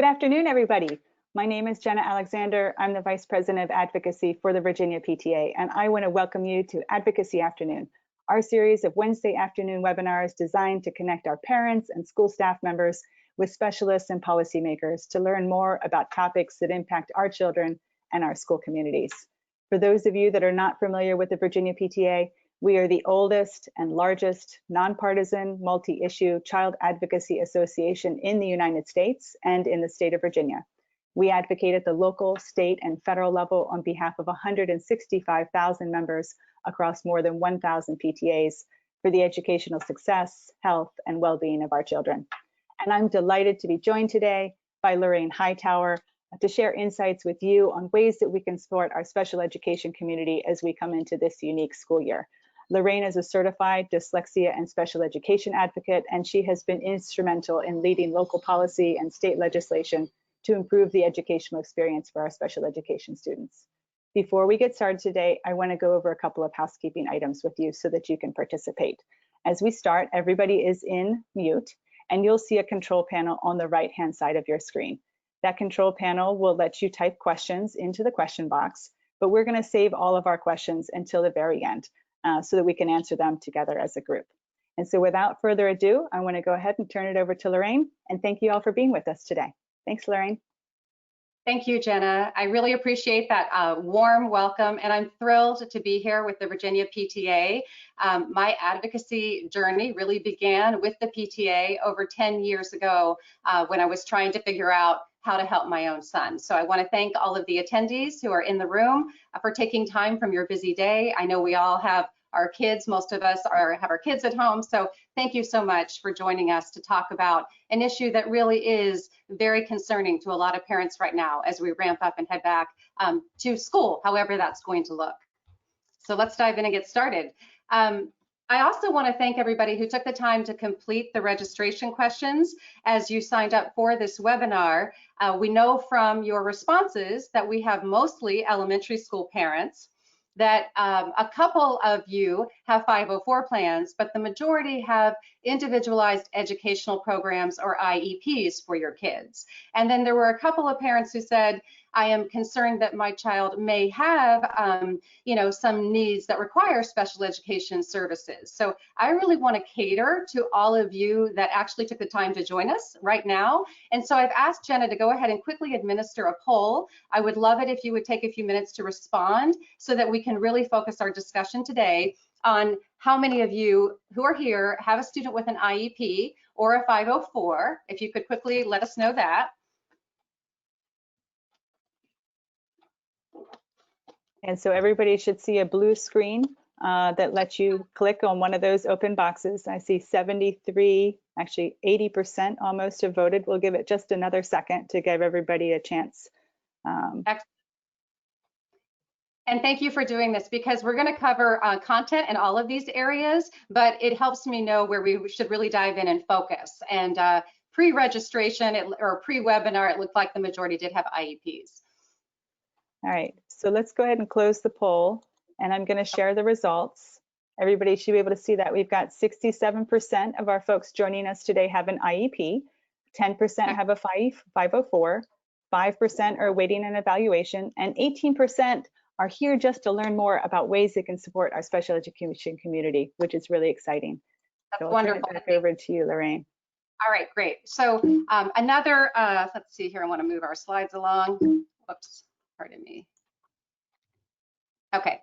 Good afternoon, everybody. My name is Jenna Alexander. I'm the Vice President of Advocacy for the Virginia PTA, and I want to welcome you to Advocacy Afternoon, our series of Wednesday afternoon webinars designed to connect our parents and school staff members with specialists and policymakers to learn more about topics that impact our children and our school communities. For those of you that are not familiar with the Virginia PTA, we are the oldest and largest nonpartisan multi-issue child advocacy association in the United States and in the state of Virginia. We advocate at the local, state, and federal level on behalf of 165,000 members across more than 1,000 PTAs for the educational success, health, and well-being of our children. And I'm delighted to be joined today by Lorraine Hightower to share insights with you on ways that we can support our special education community as we come into this unique school year. Lorraine is a certified dyslexia and special education advocate, and she has been instrumental in leading local policy and state legislation to improve the educational experience for our special education students. Before we get started today, I want to go over a couple of housekeeping items with you so that you can participate. As we start, everybody is in mute, and you'll see a control panel on the right-hand side of your screen. That control panel will let you type questions into the question box, but we're going to save all of our questions until the very end so that we can answer them together as a group. And so without further ado, I want to go ahead and turn it over to Lorraine, and thank you all for being with us today. Thanks, Lorraine. Thank you, Jenna. I really appreciate that warm welcome, and I'm thrilled to be here with the Virginia PTA. My advocacy journey really began with the PTA over 10 years ago when I was trying to figure out how to help my own son. So I want to thank all of the attendees who are in the room for taking time from your busy day. I know we all have our kids, most of us have our kids at home, so thank you so much for joining us to talk about an issue that really is very concerning to a lot of parents right now as we ramp up and head back to school, however that's going to look. So let's dive in and get started. I also want to thank everybody who took the time to complete the registration questions as you signed up for this webinar. We know from your responses that we have mostly elementary school parents, that a couple of you have 504 plans, but the majority have individualized educational programs or IEPs for your kids. And then there were a couple of parents who said, I am concerned that my child may have, some needs that require special education services. So I really want to cater to all of you that actually took the time to join us right now. And so I've asked Jenna to go ahead and quickly administer a poll. I would love it if you would take a few minutes to respond so that we can really focus our discussion today on how many of you who are here have a student with an IEP or a 504. If you could quickly let us know that. And so everybody should see a blue screen that lets you click on one of those open boxes. I see 73, actually 80% almost have voted. We'll give it just another second to give everybody a chance. Excellent. And thank you for doing this because we're going to cover content in all of these areas, but it helps me know where we should really dive in and focus. And pre-registration or pre-webinar, it looked like the majority did have IEPs. All right, so let's go ahead and close the poll, and I'm going to share the results. Everybody should be able to see that we've got 67% of our folks joining us today have an IEP, 10% have a 504, 5% are awaiting an evaluation, and 18% are here just to learn more about ways they can support our special education community, which is really exciting. That's so wonderful. Turn it back over to you, Lorraine. All right, great. So another, let's see here, I want to move our slides along. Whoops. Pardon me. Okay,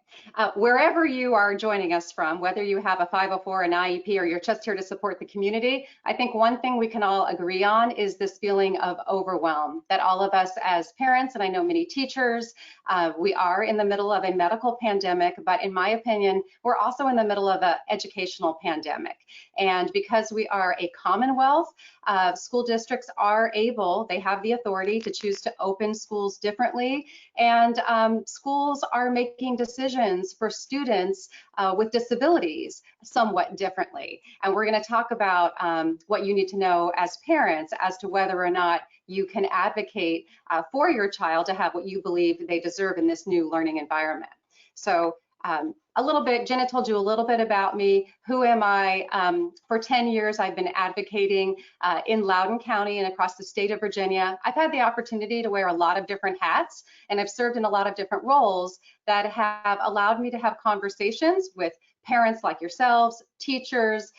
wherever you are joining us from, whether you have a 504, an IEP, or you're just here to support the community, I think one thing we can all agree on is this feeling of overwhelm that all of us as parents, and I know many teachers, we are in the middle of a medical pandemic, but in my opinion, we're also in the middle of an educational pandemic. And because we are a commonwealth, school districts are able, they have the authority to choose to open schools differently, and schools are making decisions for students with disabilities somewhat differently. And we're going to talk about what you need to know as parents as to whether or not you can advocate for your child to have what you believe they deserve in this new learning environment. So A little bit, Jenna told you a little bit about me. Who am I? For 10 years, I've been advocating in Loudoun County and across the state of Virginia. I've had the opportunity to wear a lot of different hats, and I've served in a lot of different roles that have allowed me to have conversations with parents like yourselves, teachers,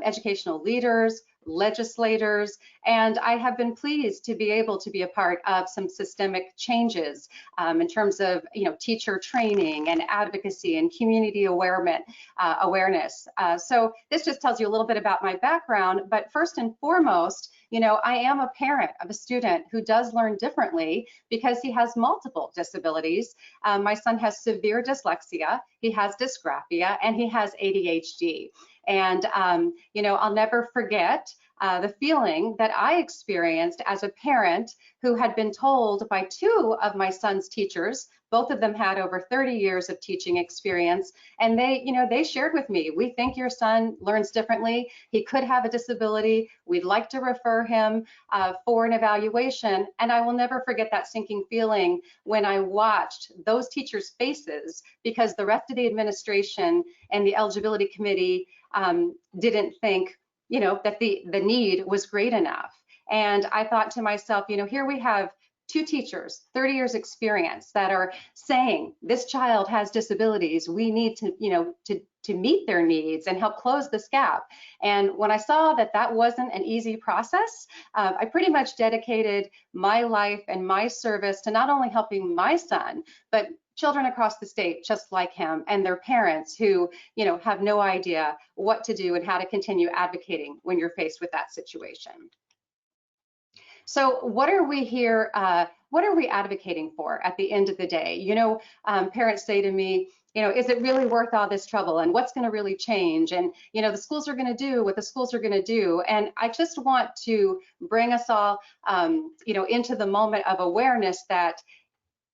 educational leaders, legislators, and I have been pleased to be able to be a part of some systemic changes in terms of teacher training and advocacy and community awareness. So this just tells you a little bit about my background, but first and foremost, I am a parent of a student who does learn differently because he has multiple disabilities. My son has severe dyslexia, he has dysgraphia, and he has ADHD. And, I'll never forget the feeling that I experienced as a parent who had been told by two of my son's teachers, both of them had over 30 years of teaching experience, and they shared with me, we think your son learns differently, he could have a disability, we'd like to refer him for an evaluation. And I will never forget that sinking feeling when I watched those teachers' faces because the rest of the administration and the eligibility committee didn't think that the need was great enough. And I thought to myself, here we have two teachers, 30 years experience, that are saying this child has disabilities. We need to meet their needs and help close this gap. And when I saw that that wasn't an easy process, I pretty much dedicated my life and my service to not only helping my son, but children across the state just like him and their parents who have no idea what to do and how to continue advocating when you're faced with that situation. So what are we here, what are we advocating for at the end of the day? Parents say to me, is it really worth all this trouble, and what's going to really change? And the schools are going to do what the schools are going to do. And I just want to bring us all into the moment of awareness that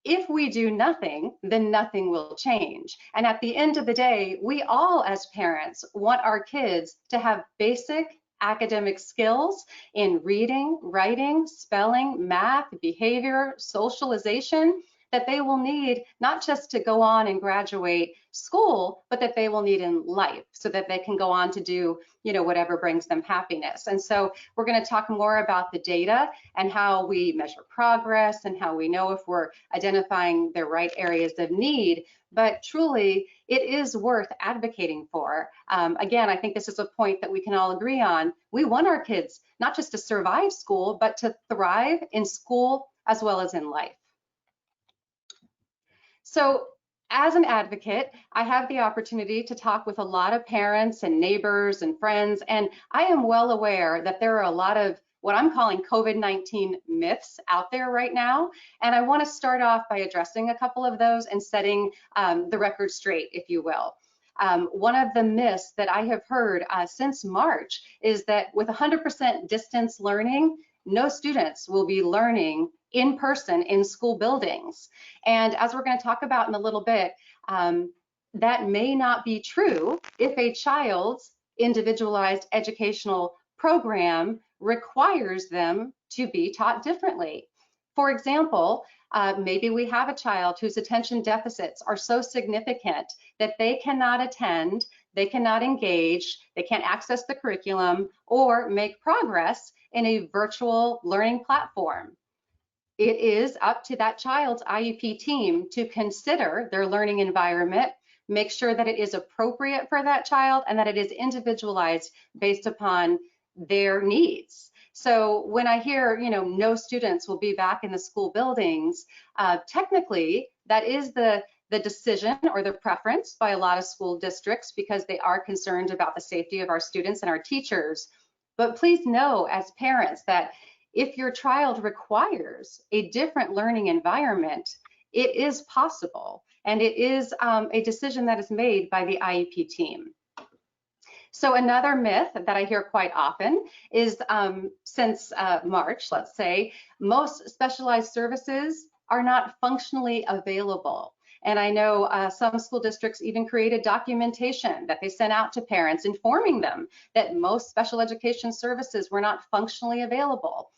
if we do nothing, then nothing will change. And at the end of the day, we all as parents want our kids to have basic academic skills in reading, writing, spelling, math, behavior, socialization, that they will need not just to go on and graduate school, but that they will need in life so that they can go on to do, whatever brings them happiness. And so we're going to talk more about the data and how we measure progress and how we know if we're identifying the right areas of need. But truly, it is worth advocating for. Again, I think this is a point that we can all agree on. We want our kids not just to survive school, but to thrive in school as well as in life. So as an advocate, I have the opportunity to talk with a lot of parents and neighbors and friends, and I am well aware that there are a lot of what I'm calling COVID-19 myths out there right now. And I want to start off by addressing a couple of those and setting the record straight, if you will. One of the myths that I have heard since March is that with 100% distance learning, no students will be learning in person in school buildings. And as we're going to talk about in a little bit, that may not be true if a child's individualized educational program requires them to be taught differently. For example, maybe we have a child whose attention deficits are so significant that they cannot attend, they cannot engage, they can't access the curriculum or make progress in a virtual learning platform. It is up to that child's IEP team to consider their learning environment, make sure that it is appropriate for that child and that it is individualized based upon their needs. So when I hear, no students will be back in the school buildings, technically that is the decision or the preference by a lot of school districts because they are concerned about the safety of our students and our teachers. But please know as parents that if your child requires a different learning environment, it is possible, and it is a decision that is made by the IEP team. So another myth that I hear quite often is since March, let's say, most specialized services are not functionally available. And I know some school districts even created documentation that they sent out to parents informing them that most special education services were not functionally available.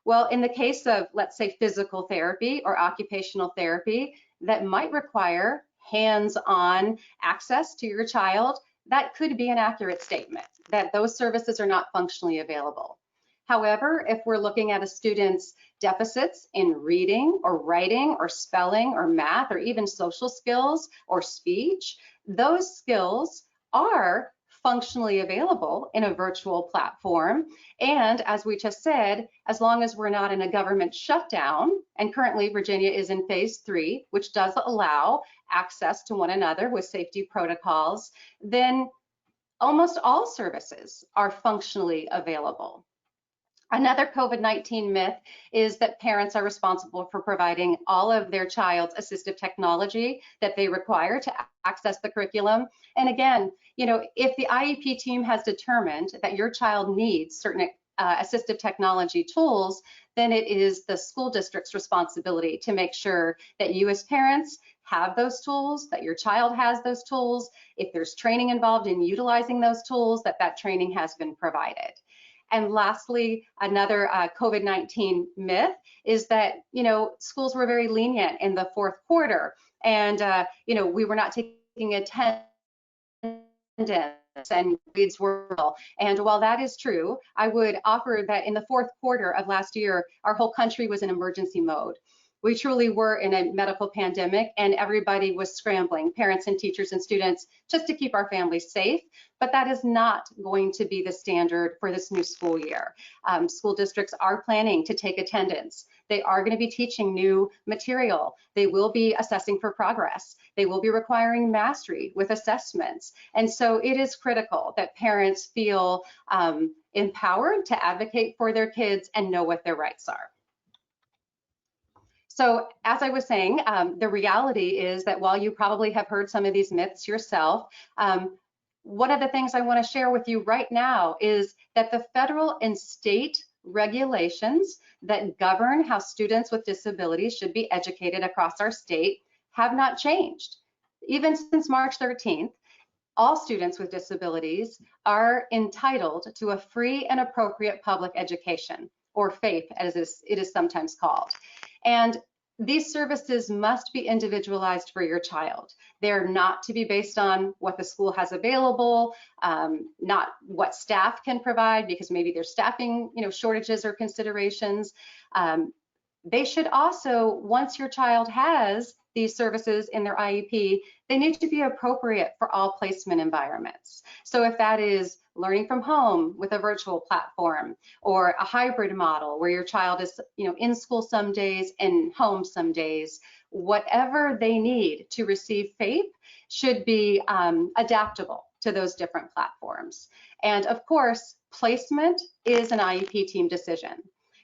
Well, in the case of, let's say, physical therapy or occupational therapy that might require hands-on access to your child, that could be an accurate statement that those services are not functionally available. However, if we're looking at a student's deficits in reading or writing or spelling or math or even social skills or speech, those skills are functionally available in a virtual platform. And as we just said, as long as we're not in a government shutdown, and currently Virginia is in phase 3, which does allow access to one another with safety protocols, then almost all services are functionally available. Another COVID-19 myth is that parents are responsible for providing all of their child's assistive technology that they require to access the curriculum. And again, if the IEP team has determined that your child needs certain assistive technology tools, then it is the school district's responsibility to make sure that you as parents have those tools, that your child has those tools. If there's training involved in utilizing those tools, that training has been provided. And lastly, another COVID-19 myth is that, schools were very lenient in the fourth quarter, and, we were not taking attendance and grades were low. And while that is true, I would offer that in the fourth quarter of last year, our whole country was in emergency mode. We truly were in a medical pandemic and everybody was scrambling, parents and teachers and students, just to keep our families safe. But that is not going to be the standard for this new school year. School districts are planning to take attendance. They are going to be teaching new material. They will be assessing for progress. They will be requiring mastery with assessments. And so it is critical that parents feel empowered to advocate for their kids and know what their rights are. So as I was saying, the reality is that while you probably have heard some of these myths yourself, one of the things I want to share with you right now is that the federal and state regulations that govern how students with disabilities should be educated across our state have not changed. Even since March 13th, all students with disabilities are entitled to a free and appropriate public education, or FAPE as it is sometimes called. And these services must be individualized for your child. They're not to be based on what the school has available, not what staff can provide, because maybe there's staffing shortages or considerations. They should also, once your child has these services in their IEP, they need to be appropriate for all placement environments. So if that is learning from home with a virtual platform, or a hybrid model where your child is in school some days and home some days, whatever they need to receive FAPE should be adaptable to those different platforms. And of course, placement is an IEP team decision.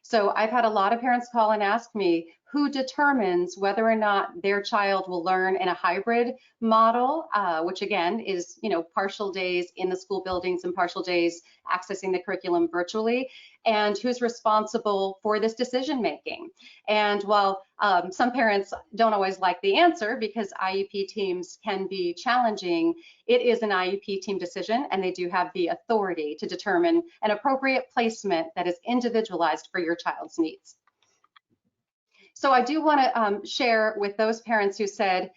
So I've had a lot of parents call and ask me who determines whether or not their child will learn in a hybrid model, which again is, partial days in the school buildings and partial days accessing the curriculum virtually, and who's responsible for this decision making. And while some parents don't always like the answer because IEP teams can be challenging, it is an IEP team decision, and they do have the authority to determine an appropriate placement that is individualized for your child's needs. So I do want to share with those parents who said,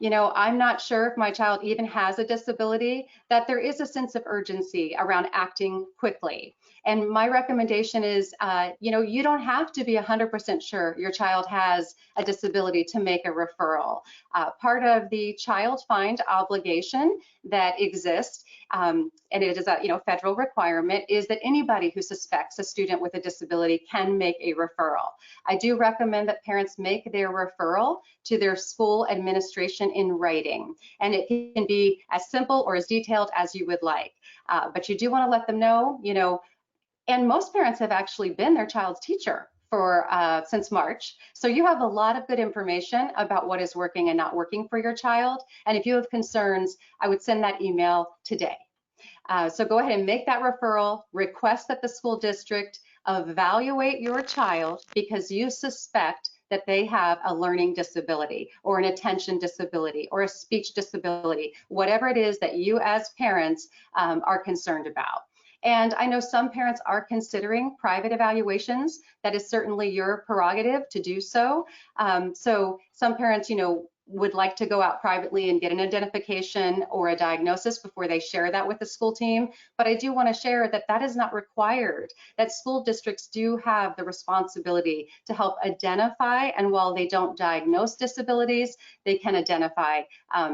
I'm not sure if my child even has a disability, that there is a sense of urgency around acting quickly. And my recommendation is, you don't have to be 100% sure your child has a disability to make a referral. Part of the child find obligation that exists, and it is a federal requirement, is that anybody who suspects a student with a disability can make a referral. I do recommend that parents make their referral to their school administration in writing, and it can be as simple or as detailed as you would like. But you do want to let them know, and most parents have actually been their child's teacher for since March. So you have a lot of good information about what is working and not working for your child. And if you have concerns, I would send that email today. So go ahead and make that referral, request that the school district evaluate your child because you suspect that they have a learning disability or an attention disability or a speech disability, whatever it is that you as parents are concerned about. And I know some parents are considering private evaluations. That is certainly your prerogative to do so. So some parents, would like to go out privately and get an identification or a diagnosis before they share that with the school team. But I do want to share that that is not required, that school districts do have the responsibility to help identify, and while they don't diagnose disabilities, they can identify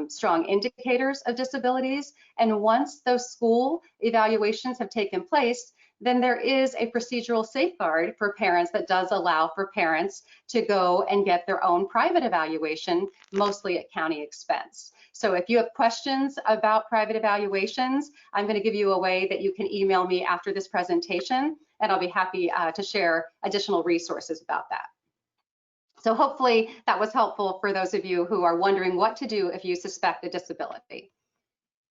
strong indicators of disabilities. And once those school evaluations have taken place, then there is a procedural safeguard for parents that does allow for parents to go and get their own private evaluation, mostly at county expense. So if you have questions about private evaluations, I'm going to give you a way that you can email me after this presentation, and I'll be happy to share additional resources about that. So hopefully that was helpful for those of you who are wondering what to do if you suspect a disability.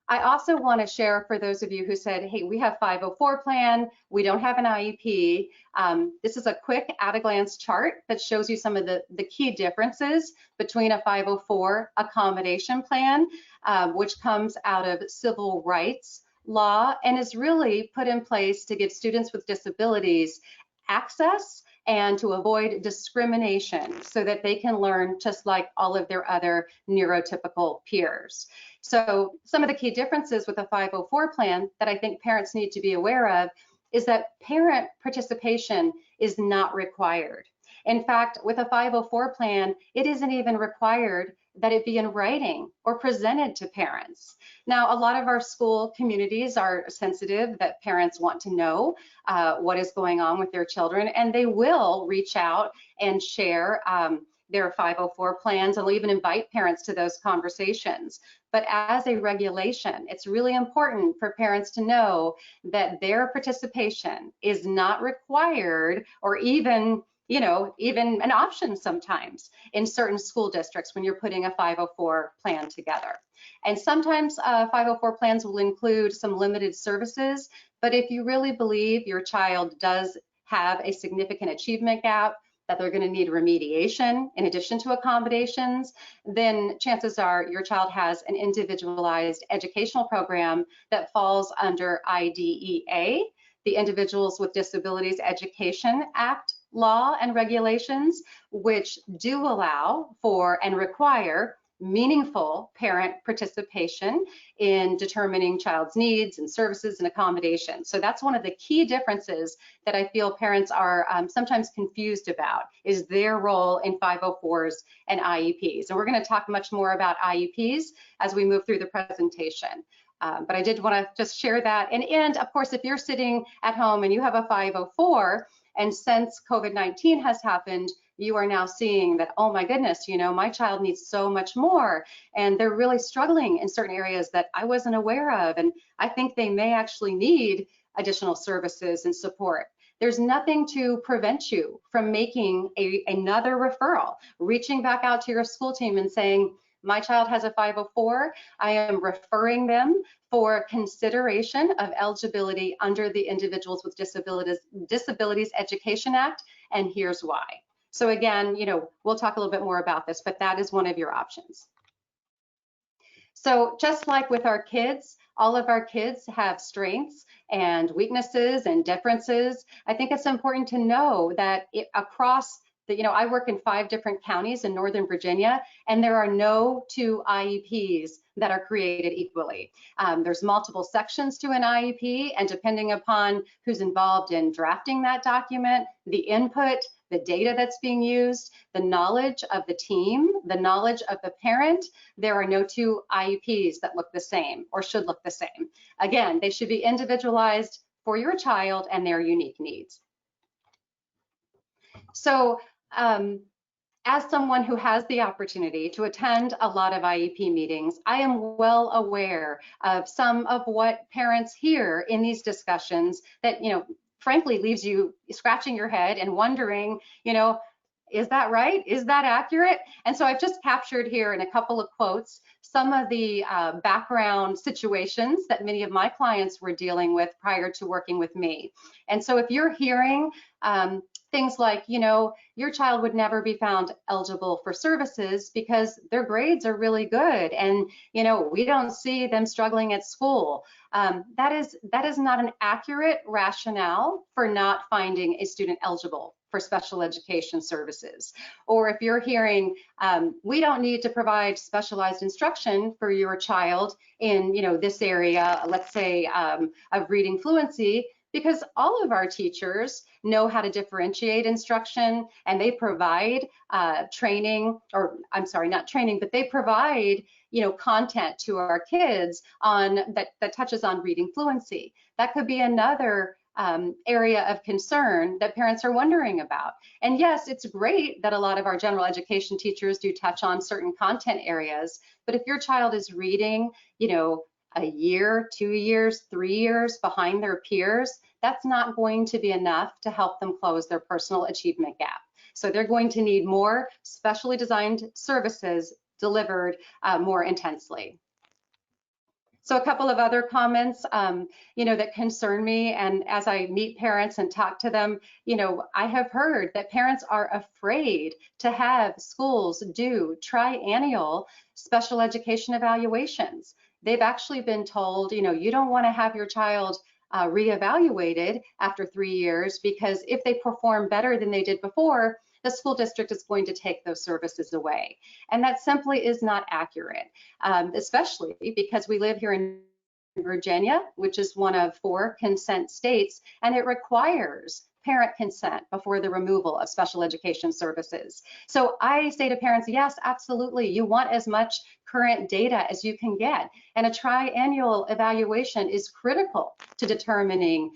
I also want to share for those of you who said, hey, we have 504 plan, we don't have an IEP. This is a quick at-a-glance chart that shows you some of the key differences between a 504 accommodation plan, which comes out of civil rights law and is really put in place to give students with disabilities access and to avoid discrimination so that they can learn just like all of their other neurotypical peers. So some of the key differences with a 504 plan that I think parents need to be aware of is that parent participation is not required. In fact, with a 504 plan, it isn't even required that it be in writing or presented to parents. Now, a lot of our school communities are sensitive that parents want to know what is going on with their children, and they will reach out and share their 504 plans, and will even invite parents to those conversations. But as a regulation, it's really important for parents to know that their participation is not required or even even an option sometimes in certain school districts when you're putting a 504 plan together. And sometimes 504 plans will include some limited services, but if you really believe your child does have a significant achievement gap, that they're going to need remediation in addition to accommodations, then chances are your child has an individualized educational program that falls under IDEA, the Individuals with Disabilities Education Act law and regulations, which do allow for and require meaningful parent participation in determining child's needs and services and accommodations. So that's one of the key differences that I feel parents are sometimes confused about, is their role in 504s and IEPs. And we're going to talk much more about IEPs as we move through the presentation. But I did want to just share that. And of course, if you're sitting at home and you have a 504, and since COVID-19 has happened, you are now seeing that, oh my goodness, my child needs so much more, and they're really struggling in certain areas that I wasn't aware of, and I think they may actually need additional services and support. There's nothing to prevent you from making another referral, reaching back out to your school team and saying, my child has a 504, I am referring them for consideration of eligibility under the Individuals with Disabilities Education Act, and here's why. So again, we'll talk a little bit more about this, but that is one of your options. So just like with our kids, all of our kids have strengths and weaknesses and differences. I think it's important to know that across I work in 5 different counties in Northern Virginia, and there are no 2 IEPs that are created equally. There's multiple sections to an IEP, and depending upon who's involved in drafting that document, the input, the data that's being used, the knowledge of the team, the knowledge of the parent, there are no 2 IEPs that look the same or should look the same. Again, they should be individualized for your child and their unique needs. So, as someone who has the opportunity to attend a lot of IEP meetings, I am well aware of some of what parents hear in these discussions that, frankly leaves you scratching your head and wondering, is that right? Is that accurate? And so I've just captured here in a couple of quotes some of the background situations that many of my clients were dealing with prior to working with me. And so if you're hearing things like, your child would never be found eligible for services because their grades are really good, and we don't see them struggling at school. That is not an accurate rationale for not finding a student eligible for special education services. Or if you're hearing, we don't need to provide specialized instruction for your child in, this area, let's say of reading fluency, because all of our teachers know how to differentiate instruction, and they provide training, or I'm sorry, not training, but they provide content to our kids on that touches on reading fluency. That could be another area of concern that parents are wondering about. And yes, it's great that a lot of our general education teachers do touch on certain content areas, but if your child is reading, a year, 2 years, 3 years behind their peers, that's not going to be enough to help them close their personal achievement gap. So they're going to need more specially designed services delivered more intensely. So a couple of other comments, that concern me, and as I meet parents and talk to them, I have heard that parents are afraid to have schools do triennial special education evaluations. They've actually been told, you don't want to have your child reevaluated after 3 years, because if they perform better than they did before, the school district is going to take those services away. And that simply is not accurate, especially because we live here in Virginia, which is one of 4 consent states, and it requires parent consent before the removal of special education services. So I say to parents, yes, absolutely, you want as much current data as you can get, and a triennial evaluation is critical to determining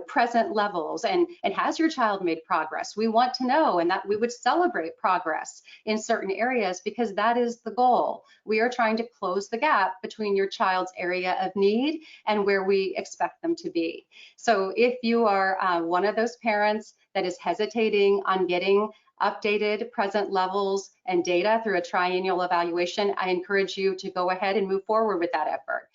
present levels and has your child made progress. We want to know, and that we would celebrate progress in certain areas, because that is the goal. We are trying to close the gap between your child's area of need and where we expect them to be. So if you are one of those parents that is hesitating on getting updated present levels and data through a triennial evaluation, I encourage you to go ahead and move forward with that effort.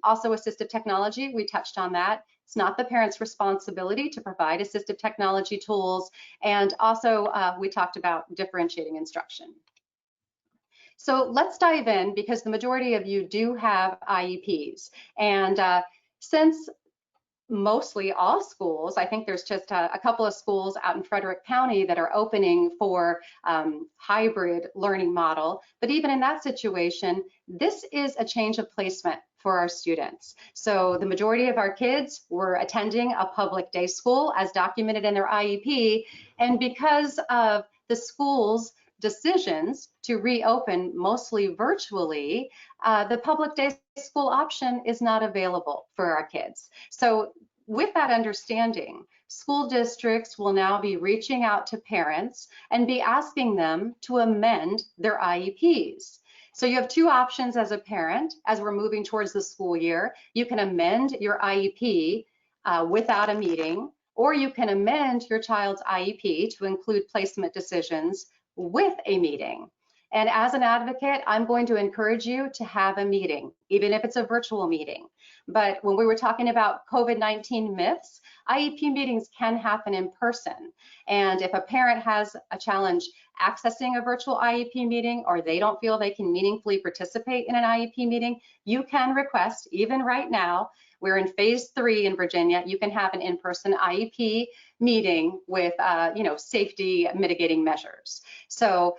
Also, assistive technology, we touched on that. It's not the parent's responsibility to provide assistive technology tools. And also, we talked about differentiating instruction. So let's dive in, because the majority of you do have IEPs. And since mostly all schools, I think there's just a couple of schools out in Frederick County that are opening for hybrid learning model. But even in that situation, this is a change of placement for our students. So the majority of our kids were attending a public day school as documented in their IEP. And because of the school's decisions to reopen mostly virtually, the public day school option is not available for our kids. So with that understanding, school districts will now be reaching out to parents and be asking them to amend their IEPs. So you have 2 options as a parent as we're moving towards the school year. You can amend your IEP without a meeting, or you can amend your child's IEP to include placement decisions with a meeting. And as an advocate, I'm going to encourage you to have a meeting, even if it's a virtual meeting. But when we were talking about COVID-19 myths, IEP meetings can happen in person. And if a parent has a challenge accessing a virtual IEP meeting, or they don't feel they can meaningfully participate in an IEP meeting, you can request, even right now, we're in phase 3 in Virginia, you can have an in-person IEP meeting with safety mitigating measures. So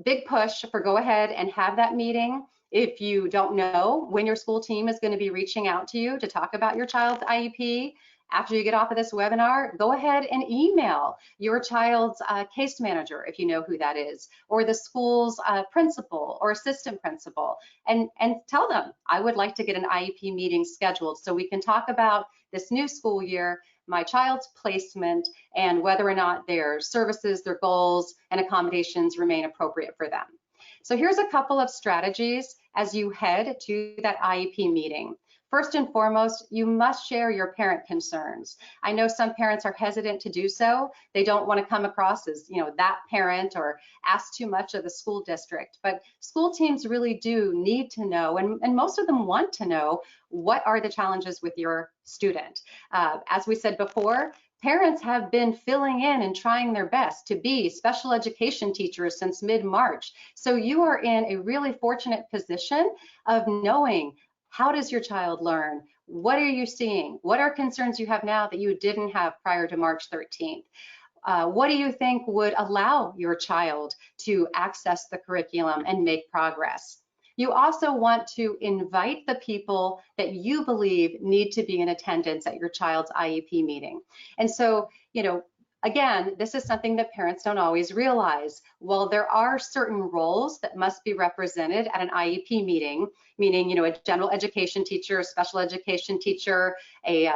big push for go ahead and have that meeting. If you don't know when your school team is going to be reaching out to you to talk about your child's IEP, after you get off of this webinar, go ahead and email your child's case manager, if you know who that is, or the school's principal or assistant principal, and tell them, I would like to get an IEP meeting scheduled so we can talk about this new school year, my child's placement, and whether or not their services, their goals, and accommodations remain appropriate for them. So here's a couple of strategies as you head to that IEP meeting. First and foremost, you must share your parent concerns. I know some parents are hesitant to do so. They don't want to come across as, that parent or ask too much of the school district. But school teams really do need to know, and most of them want to know, what are the challenges with your student. As we said before, parents have been filling in and trying their best to be special education teachers since mid-March. So you are in a really fortunate position of knowing, how does your child learn? What are you seeing? What are concerns you have now that you didn't have prior to March 13th? What do you think would allow your child to access the curriculum and make progress? You also want to invite the people that you believe need to be in attendance at your child's IEP meeting. And so, again, this is something that parents don't always realize. Well, there are certain roles that must be represented at an IEP meeting, meaning, a general education teacher, a special education teacher, a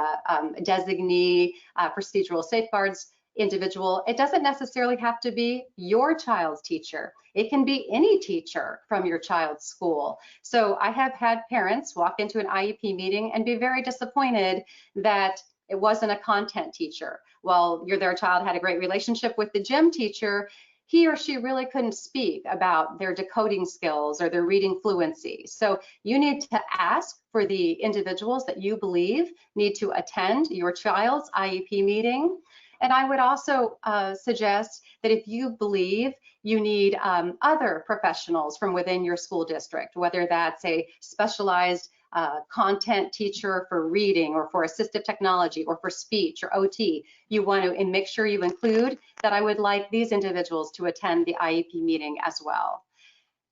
designee, procedural safeguards individual. It doesn't necessarily have to be your child's teacher. It can be any teacher from your child's school. So I have had parents walk into an IEP meeting and be very disappointed that it wasn't a content teacher. Well, their child had a great relationship with the gym teacher. He or she really couldn't speak about their decoding skills or their reading fluency. So you need to ask for the individuals that you believe need to attend your child's IEP meeting. And I would also suggest that if you believe you need other professionals from within your school district, whether that's a specialized content teacher for reading or for assistive technology or for speech or OT, you want to make sure you include that I would like these individuals to attend the IEP meeting as well.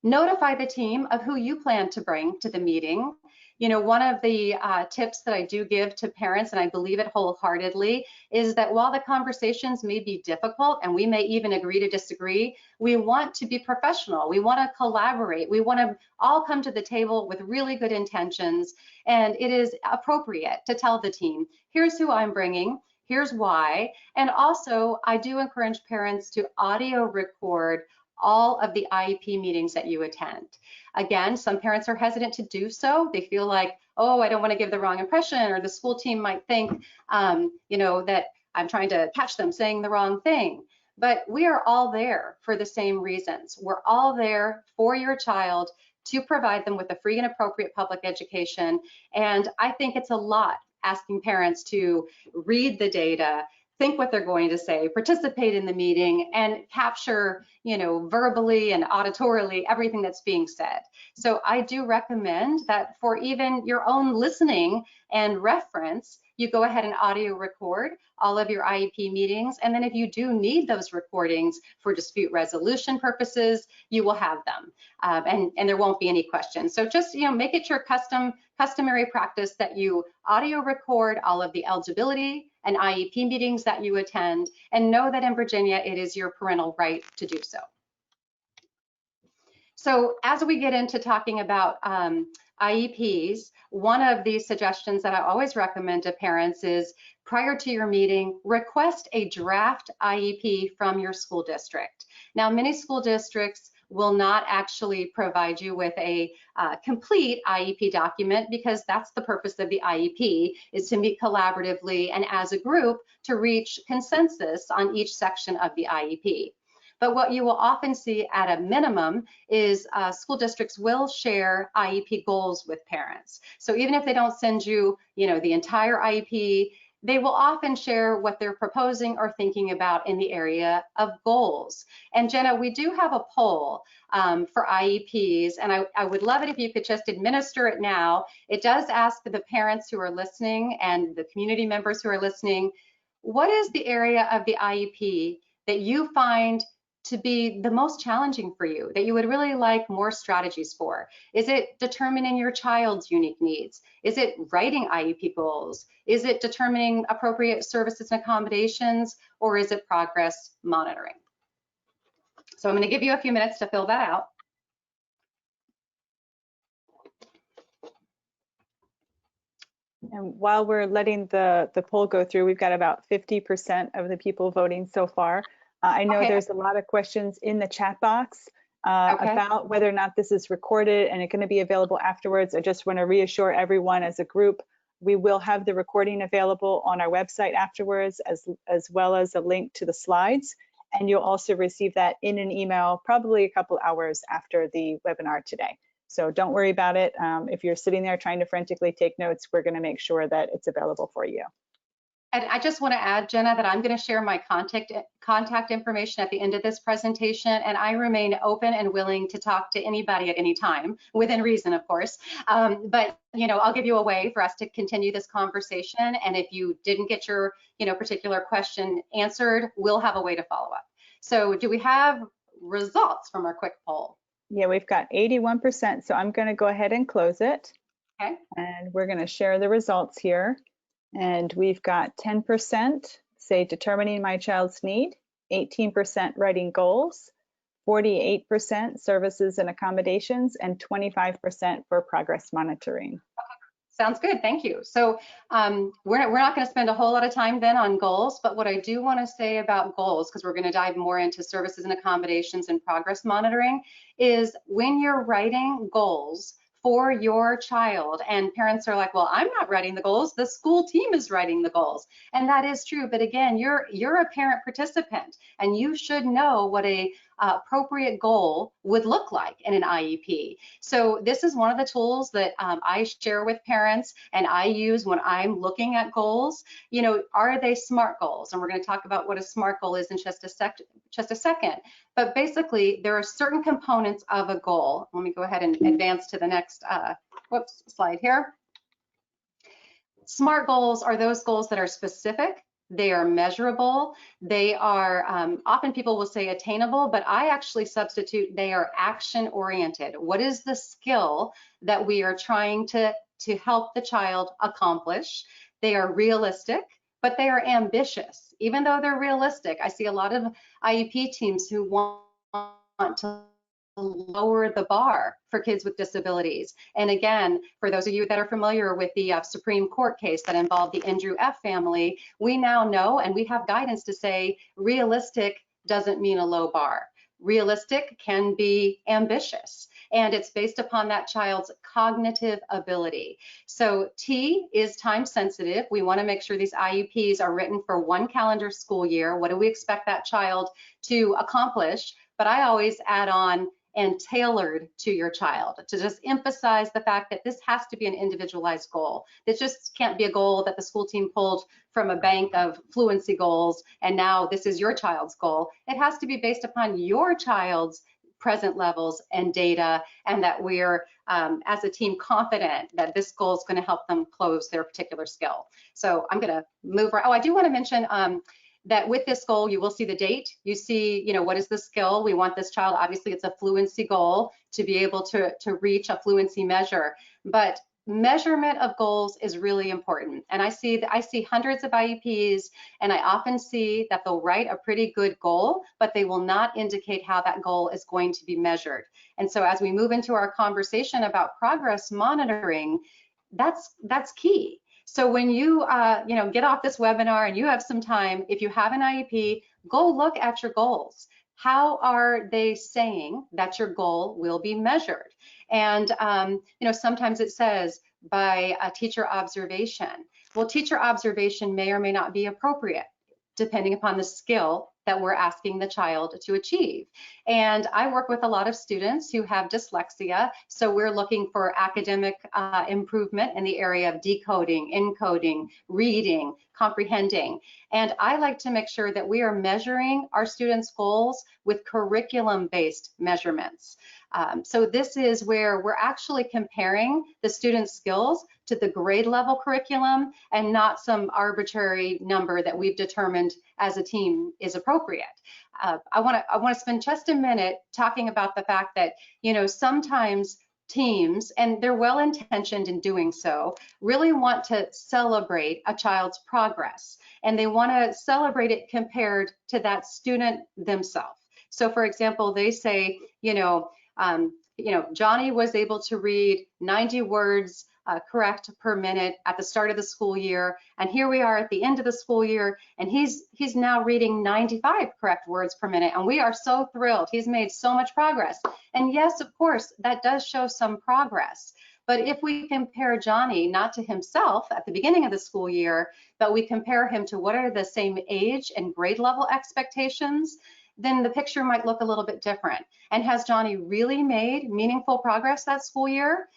Notify the team of who you plan to bring to the meeting. One of the tips that I do give to parents, and I believe it wholeheartedly, is that while the conversations may be difficult and we may even agree to disagree, we want to be professional. We want to collaborate. We want to all come to the table with really good intentions. And it is appropriate to tell the team, here's who I'm bringing, here's why. And also, I do encourage parents to audio record all of the IEP meetings that you attend. Again, some parents are hesitant to do so. They feel like, oh, I don't want to give the wrong impression, or the school team might think, that I'm trying to catch them saying the wrong thing. But we are all there for the same reasons. We're all there for your child to provide them with a free and appropriate public education. And I think it's a lot asking parents to read the data, think what they're going to say, participate in the meeting, and capture, verbally and auditorily everything that's being said. So I do recommend that for even your own listening and reference, you go ahead and audio record all of your IEP meetings. And then if you do need those recordings for dispute resolution purposes, you will have them. And there won't be any questions. So just, make it your customary practice that you audio record all of the eligibility and IEP meetings that you attend, and know that in Virginia, it is your parental right to do so. So as we get into talking about IEPs, one of the suggestions that I always recommend to parents is, prior to your meeting, request a draft IEP from your school district. Now, many school districts will not actually provide you with a complete IEP document, because that's the purpose of the IEP, is to meet collaboratively and as a group to reach consensus on each section of the IEP. But what you will often see at a minimum is school districts will share IEP goals with parents. So even if they don't send you, the entire IEP, they will often share what they're proposing or thinking about in the area of goals. And Jenna, we do have a poll for IEPs, and I would love it if you could just administer it now. It does ask the parents who are listening and the community members who are listening, what is the area of the IEP that you find to be the most challenging for you, that you would really like more strategies for? Is it determining your child's unique needs? Is it writing IEP goals? Is it determining appropriate services and accommodations? Or is it progress monitoring? So I'm going to give you a few minutes to fill that out. And while we're letting the poll go through, we've got about 50% of the people voting so far. I know there's a lot of questions in the chat box about whether or not this is recorded and it's going to be available afterwards. I just want to reassure everyone as a group, we will have the recording available on our website afterwards, as well as a link to the slides. And you'll also receive that in an email probably a couple hours after the webinar today. So don't worry about it. If you're sitting there trying to frantically take notes, we're going to make sure that it's available for you. And I just want to add, Jenna, that I'm going to share my contact information at the end of this presentation, and I remain open and willing to talk to anybody at any time, within reason, of course. But I'll give you a way for us to continue this conversation, and if you didn't get your particular question answered, we'll have a way to follow up. So do we have results from our quick poll? Yeah, we've got 81%, so I'm going to go ahead and close it. Okay. And we're going to share the results here. And we've got 10% say determining my child's need, 18% writing goals, 48% services and accommodations, and 25% for progress monitoring. Sounds good, thank you. So we're not going to spend a whole lot of time then on goals, but what I do want to say about goals, because we're going to dive more into services and accommodations and progress monitoring, is when you're writing goals for your child, and parents are like, well, I'm not writing the goals, the school team is writing the goals. And that is true, but again, you're a parent participant, and you should know what a appropriate goal would look like in an IEP. So this is one of the tools that I share with parents and I use when I'm looking at goals. Are they SMART goals? And we're going to talk about what a SMART goal is in just a second. But basically, there are certain components of a goal. Let me go ahead and advance to the next slide here. SMART goals are those goals that are specific, they are measurable, they are, often people will say attainable, but I actually substitute they are action oriented. What is the skill that we are trying to help the child accomplish? They are realistic, but they are ambitious. Even though they're realistic, I see a lot of IEP teams who want to lower the bar for kids with disabilities. And again, for those of you that are familiar with the Supreme Court case that involved the Andrew F. family, we now know and we have guidance to say realistic doesn't mean a low bar. Realistic can be ambitious, and it's based upon that child's cognitive ability. So T is time sensitive. We want to make sure these IEPs are written for one calendar school year. What do we expect that child to accomplish? But I always add on and tailored to your child, to just emphasize the fact that this has to be an individualized goal. It just can't be a goal that the school team pulled from a bank of fluency goals and now this is your child's goal. It has to be based upon your child's present levels and data, and that we're as a team confident that this goal is going to help them close their particular skill. So I'm going to move right. Oh, I do want to mention that with this goal, you will see the date. You see, what is the skill? We want this child, obviously it's a fluency goal to be able to reach a fluency measure, but measurement of goals is really important. And I see hundreds of IEPs, and I often see that they'll write a pretty good goal, but they will not indicate how that goal is going to be measured. And so as we move into our conversation about progress monitoring, that's key. So when you get off this webinar and you have some time, if you have an IEP, go look at your goals. How are they saying that your goal will be measured? And sometimes it says by a teacher observation. Well, teacher observation may or may not be appropriate, depending upon the skill that we're asking the child to achieve. And I work with a lot of students who have dyslexia, so we're looking for academic improvement in the area of decoding, encoding, reading, comprehending. And I like to make sure that we are measuring our students' goals with curriculum-based measurements. So this is where we're actually comparing the students' skills to the grade level curriculum and not some arbitrary number that we've determined as a team is appropriate. I want to spend just a minute talking about the fact that, sometimes teams, and they're well intentioned in doing so, really want to celebrate a child's progress, and they want to celebrate it compared to that student themselves. So for example, they say, Johnny was able to read 90 words correct per minute at the start of the school year, and here we are at the end of the school year, and he's now reading 95 correct words per minute, and we are so thrilled. He's made so much progress. And yes, of course, that does show some progress. But if we compare Johnny not to himself at the beginning of the school year, but we compare him to what are the same age and grade level expectations, then the picture might look a little bit different. And has Johnny really made meaningful progress that school year?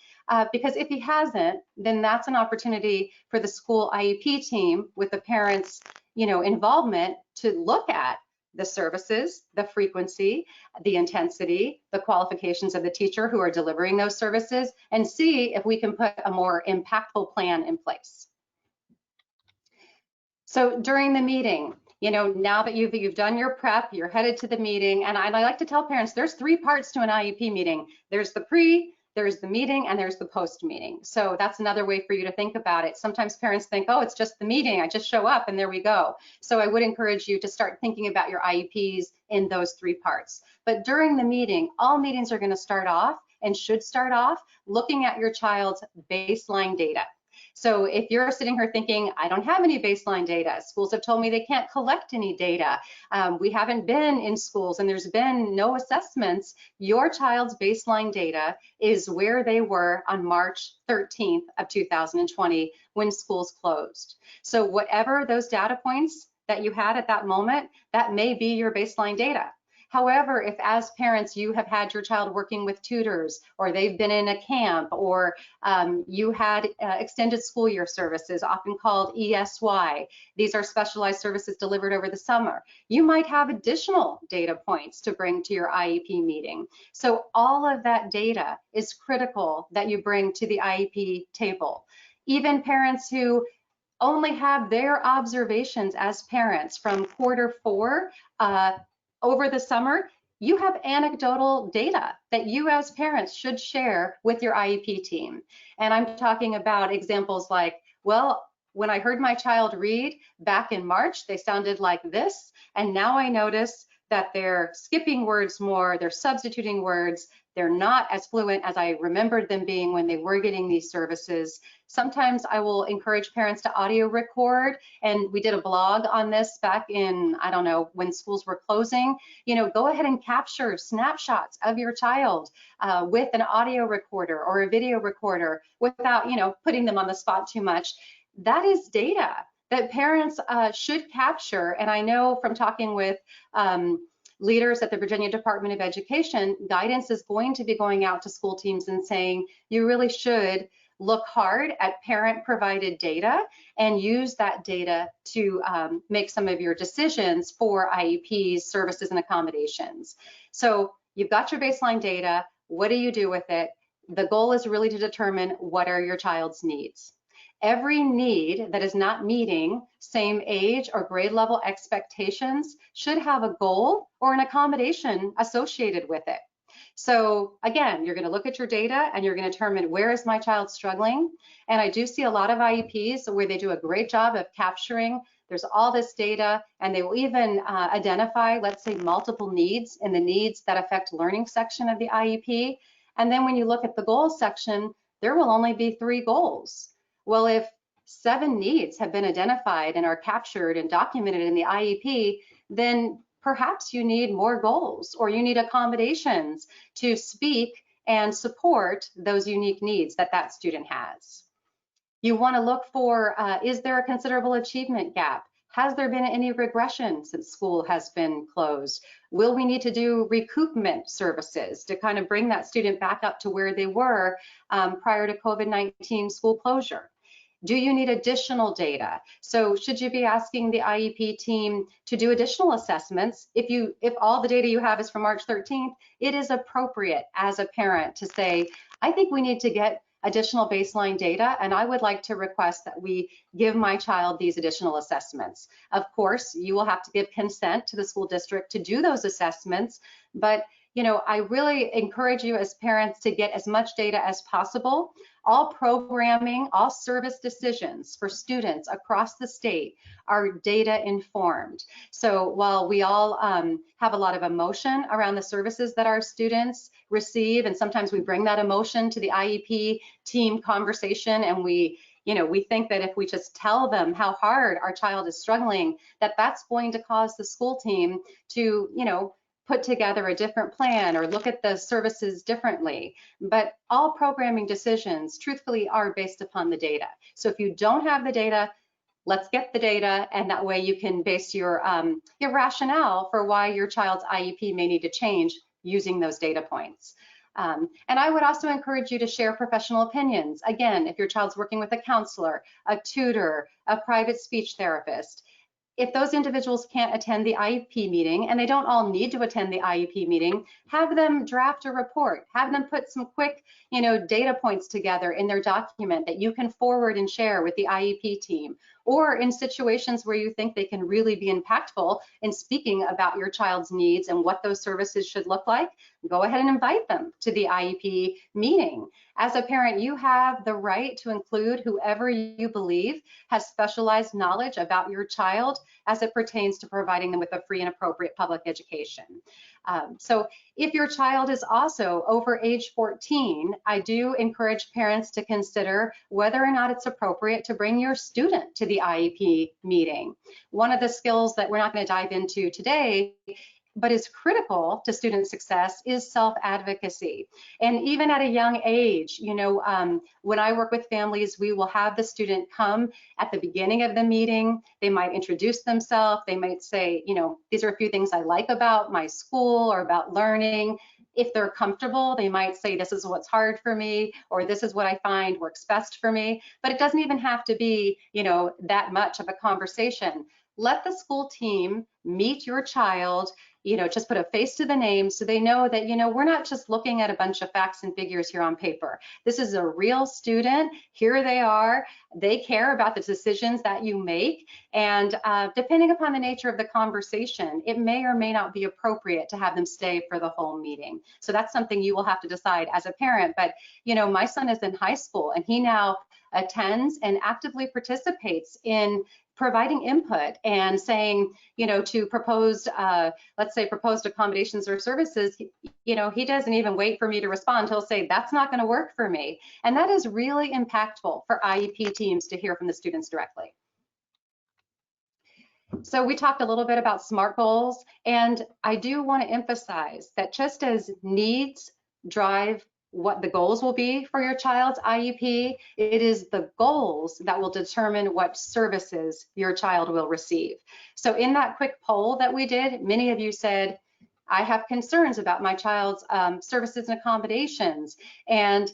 because if he hasn't, then that's an opportunity for the school IEP team with the parents, involvement to look at the services, the frequency, the intensity, the qualifications of the teacher who are delivering those services, and see if we can put a more impactful plan in place. So during the meeting, now that you've done your prep, you're headed to the meeting, and I like to tell parents there's 3 parts to an IEP meeting. There's the pre, there's the meeting, and there's the post meeting. So that's another way for you to think about it. Sometimes parents think, oh, it's just the meeting, I just show up and there we go. So I would encourage you to start thinking about your IEPs in those 3 parts. But during the meeting, all meetings are going to start off and should start off looking at your child's baseline data. So if you're sitting here thinking, I don't have any baseline data, schools have told me they can't collect any data, we haven't been in schools and there's been no assessments, your child's baseline data is where they were on March 13th of 2020 when schools closed. So whatever those data points that you had at that moment, that may be your baseline data. However, if as parents you have had your child working with tutors, or they've been in a camp, or you had extended school year services, often called ESY, these are specialized services delivered over the summer, you might have additional data points to bring to your IEP meeting. So all of that data is critical that you bring to the IEP table. Even parents who only have their observations as parents from Q4 over the summer, you have anecdotal data that you as parents should share with your IEP team. And I'm talking about examples like, well, when I heard my child read back in March, they sounded like this, and now I notice that they're skipping words more, they're substituting words, they're not as fluent as I remembered them being when they were getting these services. Sometimes I will encourage parents to audio record, and we did a blog on this back in, I don't know, when schools were closing. Go ahead and capture snapshots of your child with an audio recorder or a video recorder without, putting them on the spot too much. That is data that parents should capture. And I know from talking with leaders at the Virginia Department of Education, guidance is going to be going out to school teams and saying, you really should look hard at parent-provided data and use that data to make some of your decisions for IEPs, services, and accommodations. So you've got your baseline data. What do you do with it? The goal is really to determine what are your child's needs. Every need that is not meeting same age or grade level expectations should have a goal or an accommodation associated with it. So again, you're going to look at your data and you're going to determine where is my child struggling. And I do see a lot of IEPs where they do a great job of capturing. There's all this data, and they will even identify, let's say, multiple needs in the needs that affect learning section of the IEP. And then when you look at the goals section, there will only be 3 goals. Well, if 7 needs have been identified and are captured and documented in the IEP, then perhaps you need more goals, or you need accommodations to speak and support those unique needs that that student has. You want to look for, is there a considerable achievement gap? Has there been any regression since school has been closed? Will we need to do recoupment services to kind of bring that student back up to where they were prior to COVID-19 school closure? Do you need additional data? So should you be asking the IEP team to do additional assessments? If all the data you have is from March 13th, it is appropriate as a parent to say, I think we need to get additional baseline data, and I would like to request that we give my child these additional assessments. Of course, you will have to give consent to the school district to do those assessments, but I really encourage you as parents to get as much data as possible. All programming, all service decisions for students across the state are data informed. So while we all have a lot of emotion around the services that our students receive, and sometimes we bring that emotion to the IEP team conversation, and we think that if we just tell them how hard our child is struggling, that's going to cause the school team to, put together a different plan or look at the services differently. But all programming decisions, truthfully, are based upon the data. So if you don't have the data, let's get the data, and that way you can base your rationale for why your child's IEP may need to change using those data points. And I would also encourage you to share professional opinions. Again, if your child's working with a counselor, a tutor, a private speech therapist, if those individuals can't attend the IEP meeting, and they don't all need to attend the IEP meeting, have them draft a report, have them put some quick, data points together in their document that you can forward and share with the IEP team. Or in situations where you think they can really be impactful in speaking about your child's needs and what those services should look like, go ahead and invite them to the IEP meeting. As a parent, you have the right to include whoever you believe has specialized knowledge about your child as it pertains to providing them with a free and appropriate public education. So if your child is also over age 14, I do encourage parents to consider whether or not it's appropriate to bring your student to the IEP meeting. One of the skills that we're not going to dive into today, but is critical to student success, is self-advocacy. And even at a young age, when I work with families, we will have the student come at the beginning of the meeting. They might introduce themselves. They might say, these are a few things I like about my school or about learning. If they're comfortable, they might say, this is what's hard for me, or this is what I find works best for me. But it doesn't even have to be, that much of a conversation. Let the school team meet your child, just put a face to the name so they know that, we're not just looking at a bunch of facts and figures here on paper. This is a real student. Here they are. They care about the decisions that you make. And depending upon the nature of the conversation, it may or may not be appropriate to have them stay for the whole meeting. So that's something you will have to decide as a parent. But, my son is in high school and he now attends and actively participates in providing input and saying, to proposed, let's say proposed accommodations or services, he doesn't even wait for me to respond. He'll say, that's not going to work for me. And that is really impactful for IEP teams to hear from the students directly. So we talked a little bit about SMART goals, and I do want to emphasize that just as needs drive what the goals will be for your child's IEP, it is the goals that will determine what services your child will receive. So in that quick poll that we did, many of you said, I have concerns about my child's services and accommodations. And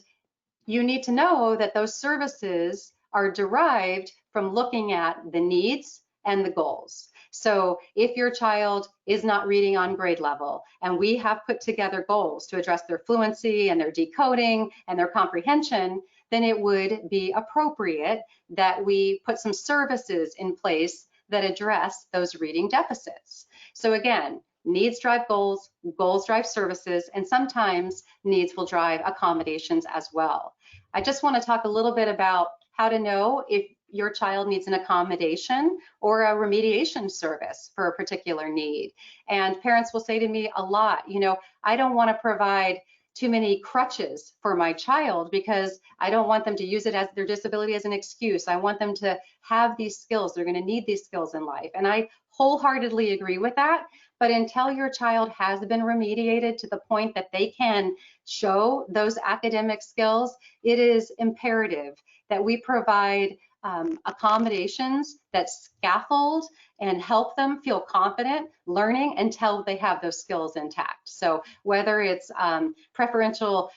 you need to know that those services are derived from looking at the needs and the goals. So if your child is not reading on grade level, and we have put together goals to address their fluency and their decoding and their comprehension, then it would be appropriate that we put some services in place that address those reading deficits. So again, needs drive goals, goals drive services, and sometimes needs will drive accommodations as well. I just want to talk a little bit about how to know if your child needs an accommodation or a remediation service for a particular need. And parents will say to me a lot, I don't want to provide too many crutches for my child because I don't want them to use it as their disability as an excuse. I want them to have these skills. They're going to need these skills in life. And I wholeheartedly agree with that. But until your child has been remediated to the point that they can show those academic skills, it is imperative that we provide accommodations that scaffold and help them feel confident learning until they have those skills intact. So whether it's preferential,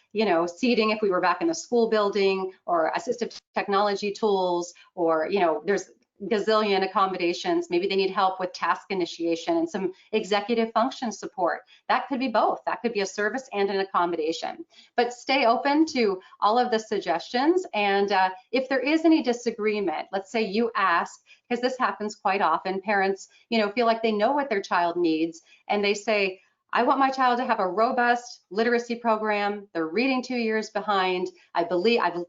seating if we were back in the school building, or assistive technology tools, or there's gazillion accommodations. Maybe they need help with task initiation and some executive function support. That could be both. That could be a service and an accommodation. But stay open to all of the suggestions. And if there is any disagreement, let's say you ask, because this happens quite often, parents, feel like they know what their child needs, and they say, I want my child to have a robust literacy program. They're reading 2 years behind. I've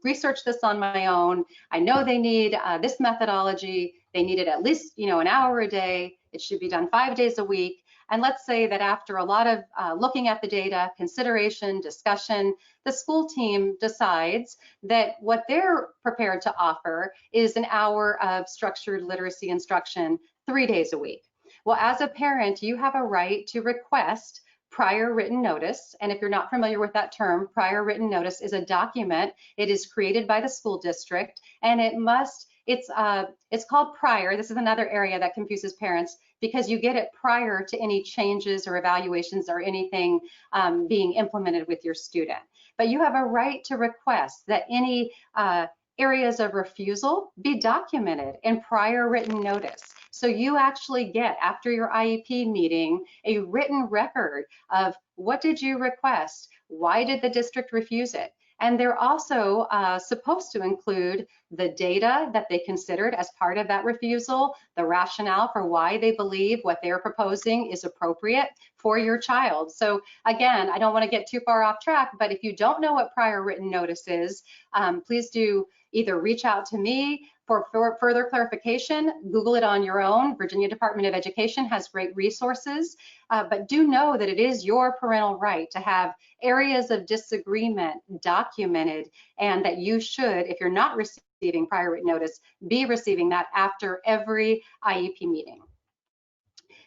researched this on my own. I know they need this methodology. They need it at least, an hour a day. It should be done 5 days a week. And let's say that after a lot of looking at the data, consideration, discussion, the school team decides that what they're prepared to offer is an hour of structured literacy instruction 3 days a week. Well, as a parent, you have a right to request prior written notice. And if you're not familiar with that term, prior written notice is a document. It is created by the school district, and it must It's called prior. This is another area that confuses parents because you get it prior to any changes or evaluations or anything being implemented with your student. But you have a right to request that any areas of refusal be documented in prior written notice. So you actually get, after your IEP meeting, a written record of what did you request? Why did the district refuse it? And they're also supposed to include the data that they considered as part of that refusal, the rationale for why they believe what they're proposing is appropriate for your child. So again, I don't want to get too far off track, but if you don't know what prior written notice is, please do either reach out to me for further clarification, Google it on your own. Virginia Department of Education has great resources, but do know that it is your parental right to have areas of disagreement documented, and that you should, if you're not receiving prior written notice, be receiving that after every IEP meeting.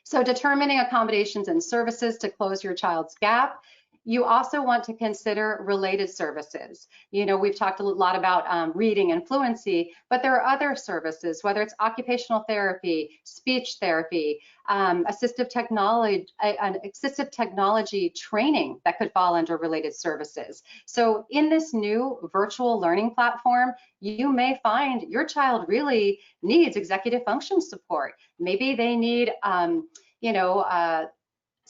So determining accommodations and services to close your child's gap. You also want to consider related services. You know, we've talked a lot about reading and fluency, but there are other services, whether it's occupational therapy, speech therapy, assistive technology training that could fall under related services. So in this new virtual learning platform, you may find your child really needs executive function support. Maybe they need,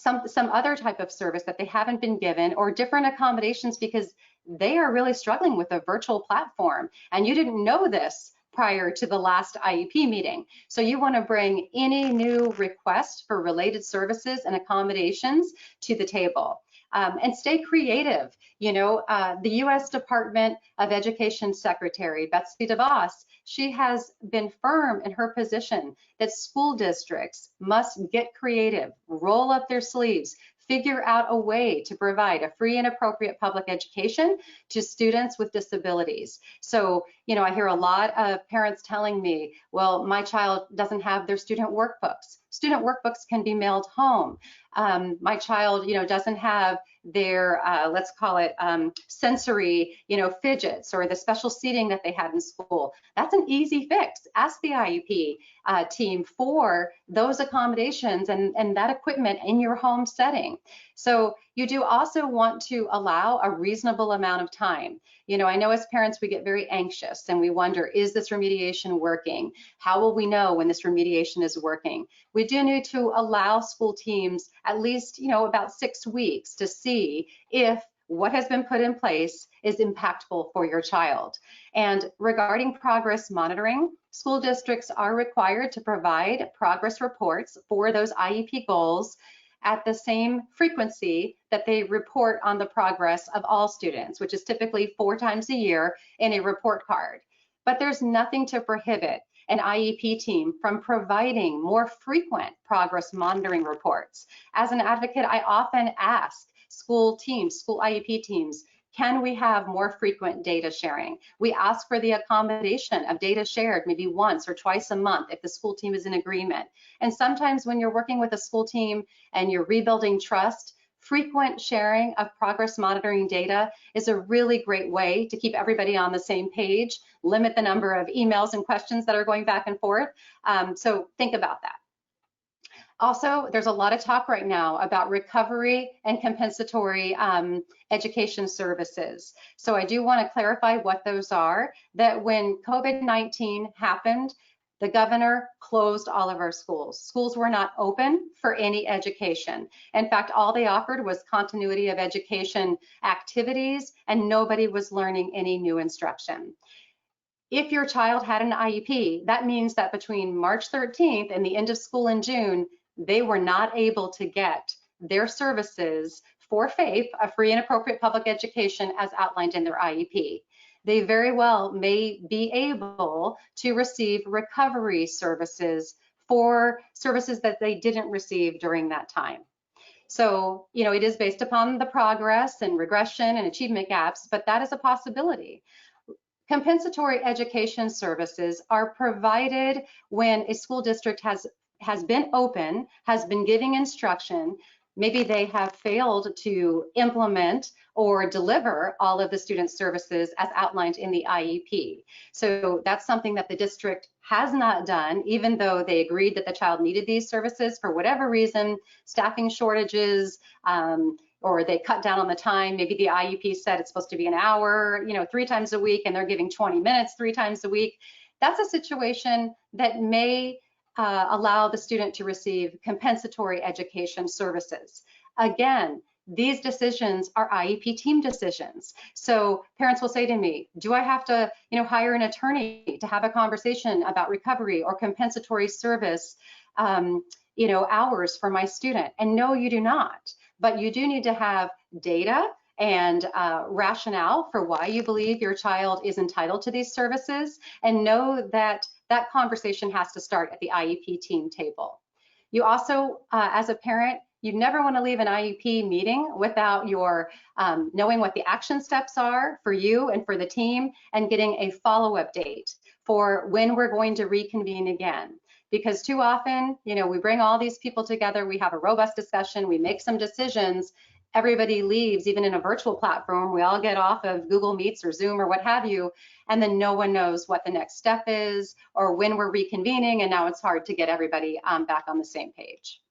some other type of service that they haven't been given, or different accommodations because they are really struggling with a virtual platform and you didn't know this prior to the last IEP meeting. So you want to bring any new request for related services and accommodations to the table. And stay creative. You know, the U.S. Department of Education Secretary, Betsy DeVos, she has been firm in her position that school districts must get creative, roll up their sleeves, figure out a way to provide a free and appropriate public education to students with disabilities. So, you know, I hear a lot of parents telling me, well, my child doesn't have their student workbooks. Student workbooks can be mailed home. My child, you know, doesn't have their, let's call it sensory, fidgets or the special seating that they had in school. That's an easy fix. Ask the IEP team for those accommodations and that equipment in your home setting. So you do also want to allow a reasonable amount of time. You know, I know as parents, we get very anxious and we wonder, is this remediation working? How will we know when this remediation is working? We do need to allow school teams at least, about 6 weeks to see if what has been put in place is impactful for your child. And regarding progress monitoring, school districts are required to provide progress reports for those IEP goals at the same frequency that they report on the progress of all students, which is typically 4 times a year in a report card. But there's nothing to prohibit an IEP team from providing more frequent progress monitoring reports. As an advocate, I often ask school IEP teams, can we have more frequent data sharing? We ask for the accommodation of data shared maybe once or twice a month if the school team is in agreement. And sometimes when you're working with a school team and you're rebuilding trust, frequent sharing of progress monitoring data is a really great way to keep everybody on the same page, limit the number of emails and questions that are going back and forth. So think about that. Also, there's a lot of talk right now about recovery and compensatory education services. So I do want to clarify what those are, that when COVID-19 happened, the governor closed all of our schools. Schools were not open for any education. In fact, all they offered was continuity of education activities, and nobody was learning any new instruction. If your child had an IEP, that means that between March 13th and the end of school in June, they were not able to get their services for FAPE, a free and appropriate public education, as outlined in their IEP. They very well may be able to receive recovery services for services that they didn't receive during that time. So, it is based upon the progress and regression and achievement gaps, but that is a possibility. Compensatory education services are provided when a school district has been open, has been giving instruction, maybe they have failed to implement or deliver all of the student services as outlined in the IEP. So that's something that the district has not done, even though they agreed that the child needed these services for whatever reason, staffing shortages, or they cut down on the time. Maybe the IEP said it's supposed to be an hour, 3 times a week, and they're giving 20 minutes 3 times a week. That's a situation that may allow the student to receive compensatory education services. Again, these decisions are IEP team decisions. So parents will say to me, do I have to, hire an attorney to have a conversation about recovery or compensatory service, hours for my student? And no, you do not. But you do need to have data and rationale for why you believe your child is entitled to these services, and know that that conversation has to start at the IEP team table. You also, as a parent, you never want to leave an IEP meeting without your knowing what the action steps are for you and for the team, and getting a follow-up date for when we're going to reconvene again. Because too often, we bring all these people together, we have a robust discussion, we make some decisions, everybody leaves, even in a virtual platform, we all get off of Google Meets or Zoom or what have you, and then no one knows what the next step is or when we're reconvening, and now it's hard to get everybody back on the same page.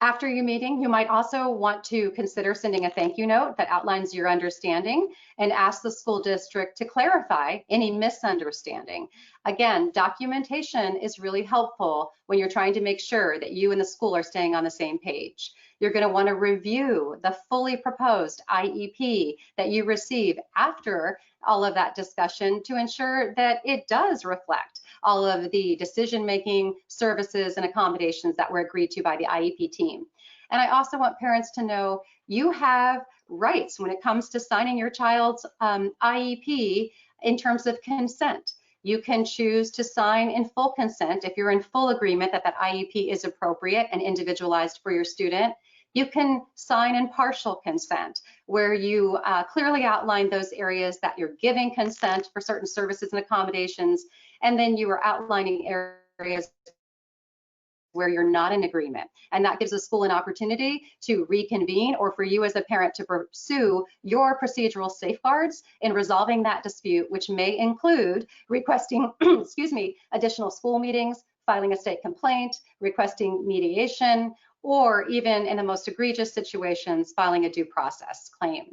After your meeting, you might also want to consider sending a thank you note that outlines your understanding and ask the school district to clarify any misunderstanding. Again, documentation is really helpful when you're trying to make sure that you and the school are staying on the same page. You're going to want to review the fully proposed IEP that you receive after all of that discussion to ensure that it does reflect all of the decision-making services and accommodations that were agreed to by the IEP team. And I also want parents to know you have rights when it comes to signing your child's IEP in terms of consent. You can choose to sign in full consent if you're in full agreement that that IEP is appropriate and individualized for your student. You can sign in partial consent, where you clearly outline those areas that you're giving consent for certain services and accommodations, and then you are outlining areas where you're not in agreement. And that gives the school an opportunity to reconvene, or for you as a parent to pursue your procedural safeguards in resolving that dispute, which may include requesting, additional school meetings, filing a state complaint, requesting mediation, or even in the most egregious situations, filing a due process claim.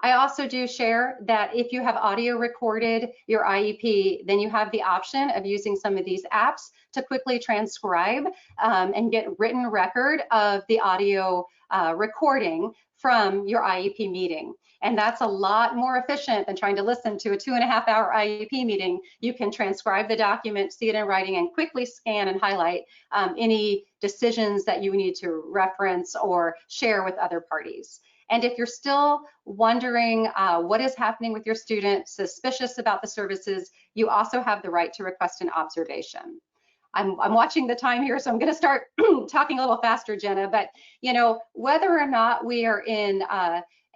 I also do share that if you have audio recorded your IEP, then you have the option of using some of these apps to quickly transcribe and get written record of the audio recording from your IEP meeting. And that's a lot more efficient than trying to listen to a 2.5-hour IEP meeting. You can transcribe the document, see it in writing, and quickly scan and highlight any decisions that you need to reference or share with other parties. And if you're still wondering what is happening with your student, suspicious about the services, you also have the right to request an observation. I'm watching the time here, so I'm going to start talking a little faster, Jenna. But whether or not we are in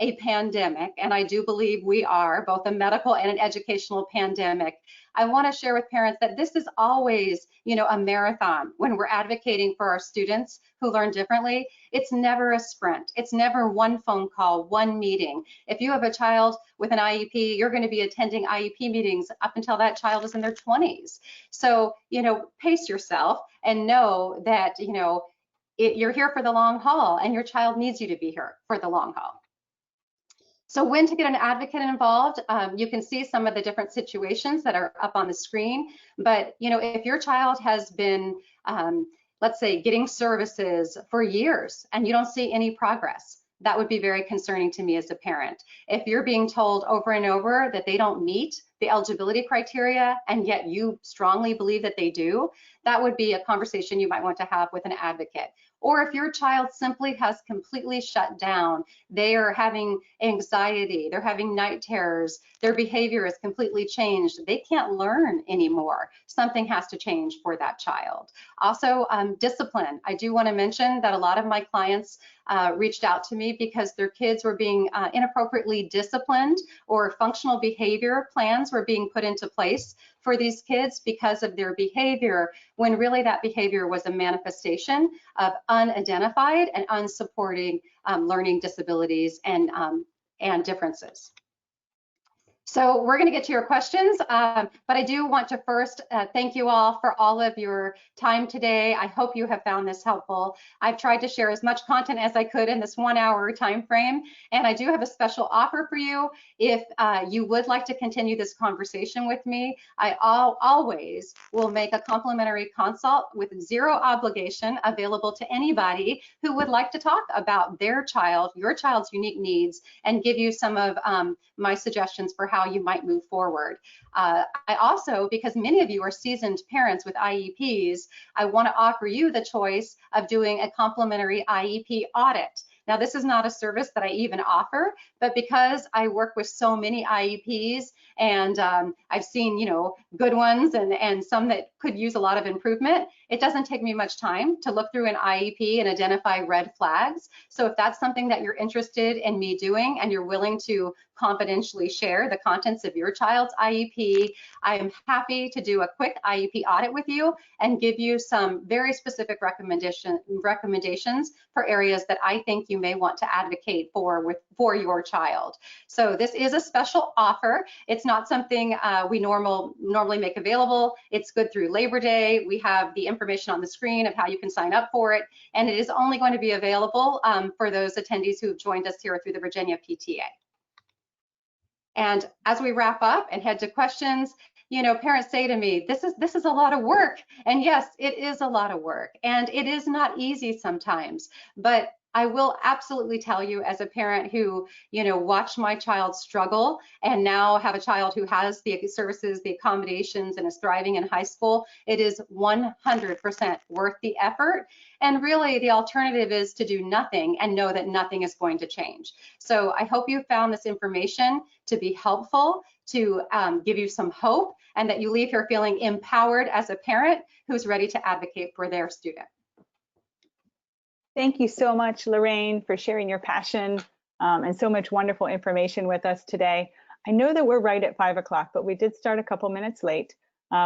a pandemic, and I do believe we are, both a medical and an educational pandemic, I want to share with parents that this is always, a marathon when we're advocating for our students who learn differently. It's never a sprint. It's never one phone call, one meeting. If you have a child with an IEP, you're going to be attending IEP meetings up until that child is in their 20s. So, pace yourself and know that, you're here for the long haul, and your child needs you to be here for the long haul. So when to get an advocate involved, you can see some of the different situations that are up on the screen. But if your child has been, let's say, getting services for years and you don't see any progress, that would be very concerning to me as a parent. If you're being told over and over that they don't meet the eligibility criteria, and yet you strongly believe that they do, that would be a conversation you might want to have with an advocate. Or if your child simply has completely shut down, they are having anxiety, they're having night terrors, their behavior is completely changed, they can't learn anymore, something has to change for that child. Also, discipline. I do want to mention that a lot of my clients reached out to me because their kids were being inappropriately disciplined, or functional behavior plans programs were being put into place for these kids because of their behavior, when really that behavior was a manifestation of unidentified and unsupporting learning disabilities and differences. So we're going to get to your questions, but I do want to first thank you all for all of your time today. I hope you have found this helpful. I've tried to share as much content as I could in this 1 hour time frame, and I do have a special offer for you. If you would like to continue this conversation with me, I always will make a complimentary consult with zero obligation available to anybody who would like to talk about their child, your child's unique needs, and give you some of my suggestions for how you might move forward. I also, because many of you are seasoned parents with IEPs, I want to offer you the choice of doing a complimentary IEP audit. Now, this is not a service that I even offer, but because I work with so many IEPs and I've seen, good ones and some that could use a lot of improvement, it doesn't take me much time to look through an IEP and identify red flags. So if that's something that you're interested in me doing and you're willing to confidentially share the contents of your child's IEP, I am happy to do a quick IEP audit with you and give you some very specific recommendations for areas that I think you may want to advocate for your child. So this is a special offer. It's not something we normally make available. It's good through Labor Day. We have the information on the screen of how you can sign up for it, and it is only going to be available for those attendees who have joined us here through the Virginia PTA. And as we wrap up and head to questions, parents say to me, this is a lot of work. And yes, it is a lot of work, and it is not easy sometimes, but I will absolutely tell you, as a parent who, watched my child struggle and now have a child who has the services, the accommodations, and is thriving in high school, it is 100% worth the effort. And really, the alternative is to do nothing and know that nothing is going to change. So I hope you found this information to be helpful, to give you some hope, and that you leave here feeling empowered as a parent who's ready to advocate for their student. Thank you so much, Lorraine, for sharing your passion and so much wonderful information with us today. I know that we're right at 5 o'clock, but we did start a couple minutes late.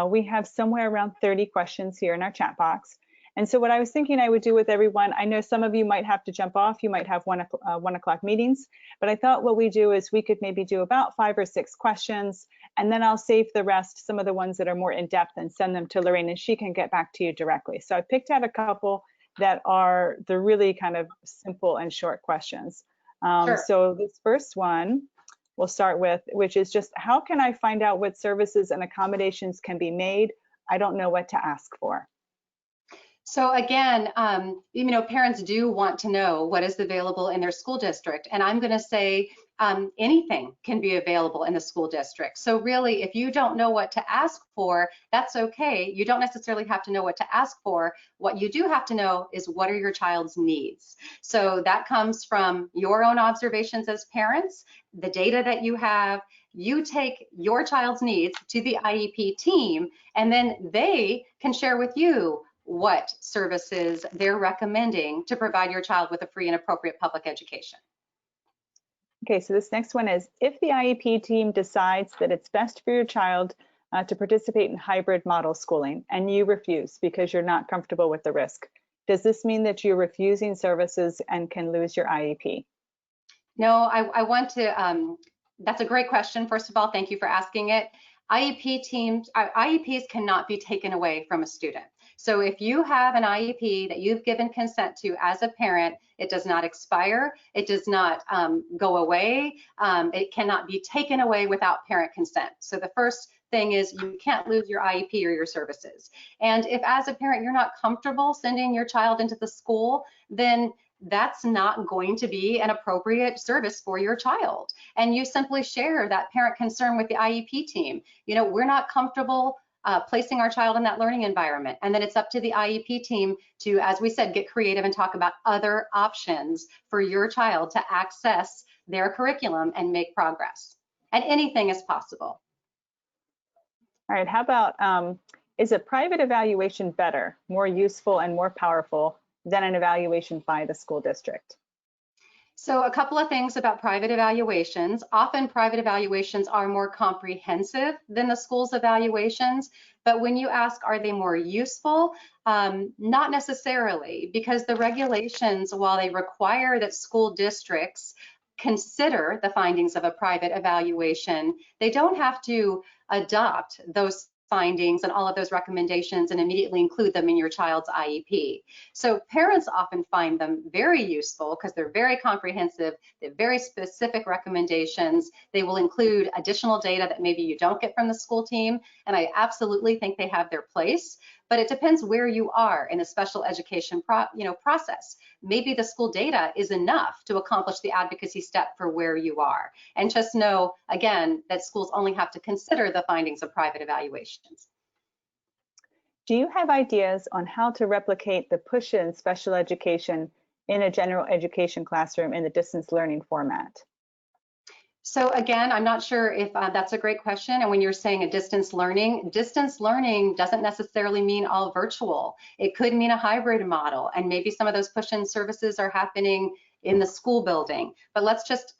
We have somewhere around 30 questions here in our chat box. And so what I was thinking I would do with everyone, I know some of you might have to jump off, you might have 1 o'clock meetings, but I thought what we do is we could maybe do about 5 or 6 questions, and then I'll save the rest, some of the ones that are more in depth, and send them to Lorraine, and she can get back to you directly. So I picked out a couple that are the really kind of simple and short questions. Sure. So this first one we'll start with, which is just, how can I find out what services and accommodations can be made? I don't know what to ask for. So again, parents do want to know what is available in their school district, and I'm going to say anything can be available in the school district. So really, if you don't know what to ask for, that's okay. You don't necessarily have to know what to ask for. What you do have to know is, what are your child's needs? So that comes from your own observations as parents, the data that you have. You take your child's needs to the IEP team, and then they can share with you what services they're recommending to provide your child with a free and appropriate public education. Okay, so this next one is, if the IEP team decides that it's best for your child to participate in hybrid model schooling and you refuse because you're not comfortable with the risk, does this mean that you're refusing services and can lose your IEP? No, I want to, that's a great question. First of all, thank you for asking it. IEPs cannot be taken away from a student. So if you have an IEP that you've given consent to as a parent, it does not expire, it does not go away, it cannot be taken away without parent consent. So the first thing is, you can't lose your IEP or your services. And if as a parent you're not comfortable sending your child into the school, then that's not going to be an appropriate service for your child. And you simply share that parent concern with the IEP team. We're not comfortable placing our child in that learning environment. And then it's up to the IEP team to, as we said, get creative and talk about other options for your child to access their curriculum and make progress. And anything is possible. All right, how about, is a private evaluation better, more useful, and more powerful than an evaluation by the school district? So a couple of things about private evaluations. Often private evaluations are more comprehensive than the school's evaluations, but when you ask, are they more useful? Not necessarily, because the regulations, while they require that school districts consider the findings of a private evaluation, they don't have to adopt those findings and all of those recommendations and immediately include them in your child's IEP. So parents often find them very useful because they're very comprehensive, they have very specific recommendations. They will include additional data that maybe you don't get from the school team, and I absolutely think they have their place, but it depends where you are in the special education process. Maybe the school data is enough to accomplish the advocacy step for where you are. And just know, again, that schools only have to consider the findings of private evaluations. Do you have ideas on how to replicate the push-in special education in a general education classroom in the distance learning format? So again, I'm not sure if that's a great question. And when you're saying a distance learning doesn't necessarily mean all virtual. It could mean a hybrid model, and maybe some of those push-in services are happening in the school building. But let's just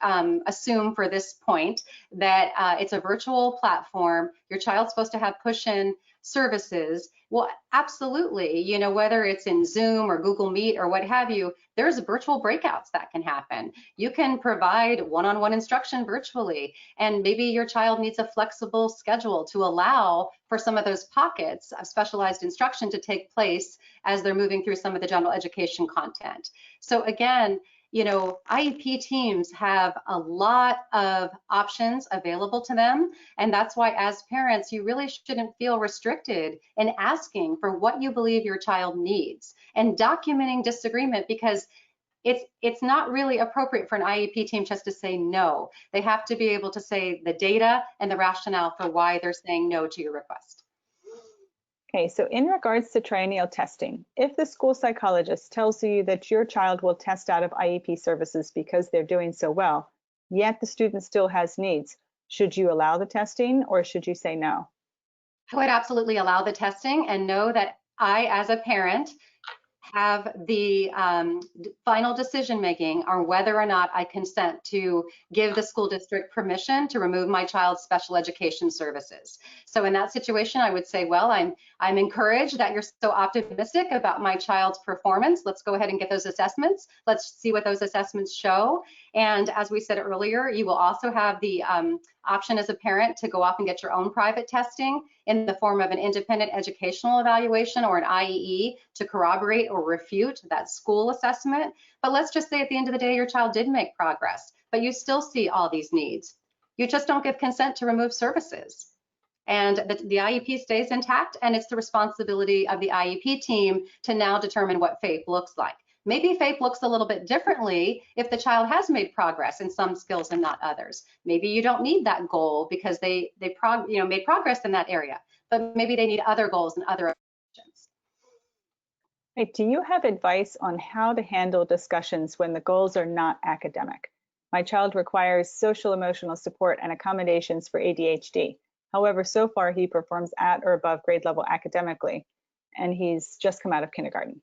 assume for this point that it's a virtual platform. Your child's supposed to have push-in services. Well, absolutely, you know, whether it's in Zoom or Google Meet or what have you, there's virtual breakouts that can happen. You can provide one-on-one instruction virtually, and maybe your child needs a flexible schedule to allow for some of those pockets of specialized instruction to take place as they're moving through some of the general education content. So again, you know, IEP teams have a lot of options available to them. And that's why as parents, you really shouldn't feel restricted in asking for what you believe your child needs and documenting disagreement, because it's not really appropriate for an IEP team just to say no. They have to be able to say the data and the rationale for why they're saying no to your request. Okay, so in regards to triennial testing, if the school psychologist tells you that your child will test out of IEP services because they're doing so well, yet the student still has needs, should you allow the testing or should you say no? I would absolutely allow the testing and know that I, as a parent, have the final decision making on whether or not I consent to give the school district permission to remove my child's special education services. So in that situation, I would say, well, I'm encouraged that you're so optimistic about my child's performance. Let's go ahead and get those assessments. Let's see what those assessments show. And as we said earlier, you will also have the option as a parent to go off and get your own private testing in the form of an independent educational evaluation or an IEE to corroborate or refute that school assessment. But let's just say at the end of the day, your child did make progress, but you still see all these needs. You just don't give consent to remove services. And the IEP stays intact, and it's the responsibility of the IEP team to now determine what FAPE looks like. Maybe FAPE looks a little bit differently if the child has made progress in some skills and not others. Maybe you don't need that goal because they made progress in that area, but maybe they need other goals and other options. Hey, do you have advice on how to handle discussions when the goals are not academic? My child requires social emotional support and accommodations for ADHD. However, so far he performs at or above grade level academically, and he's just come out of kindergarten.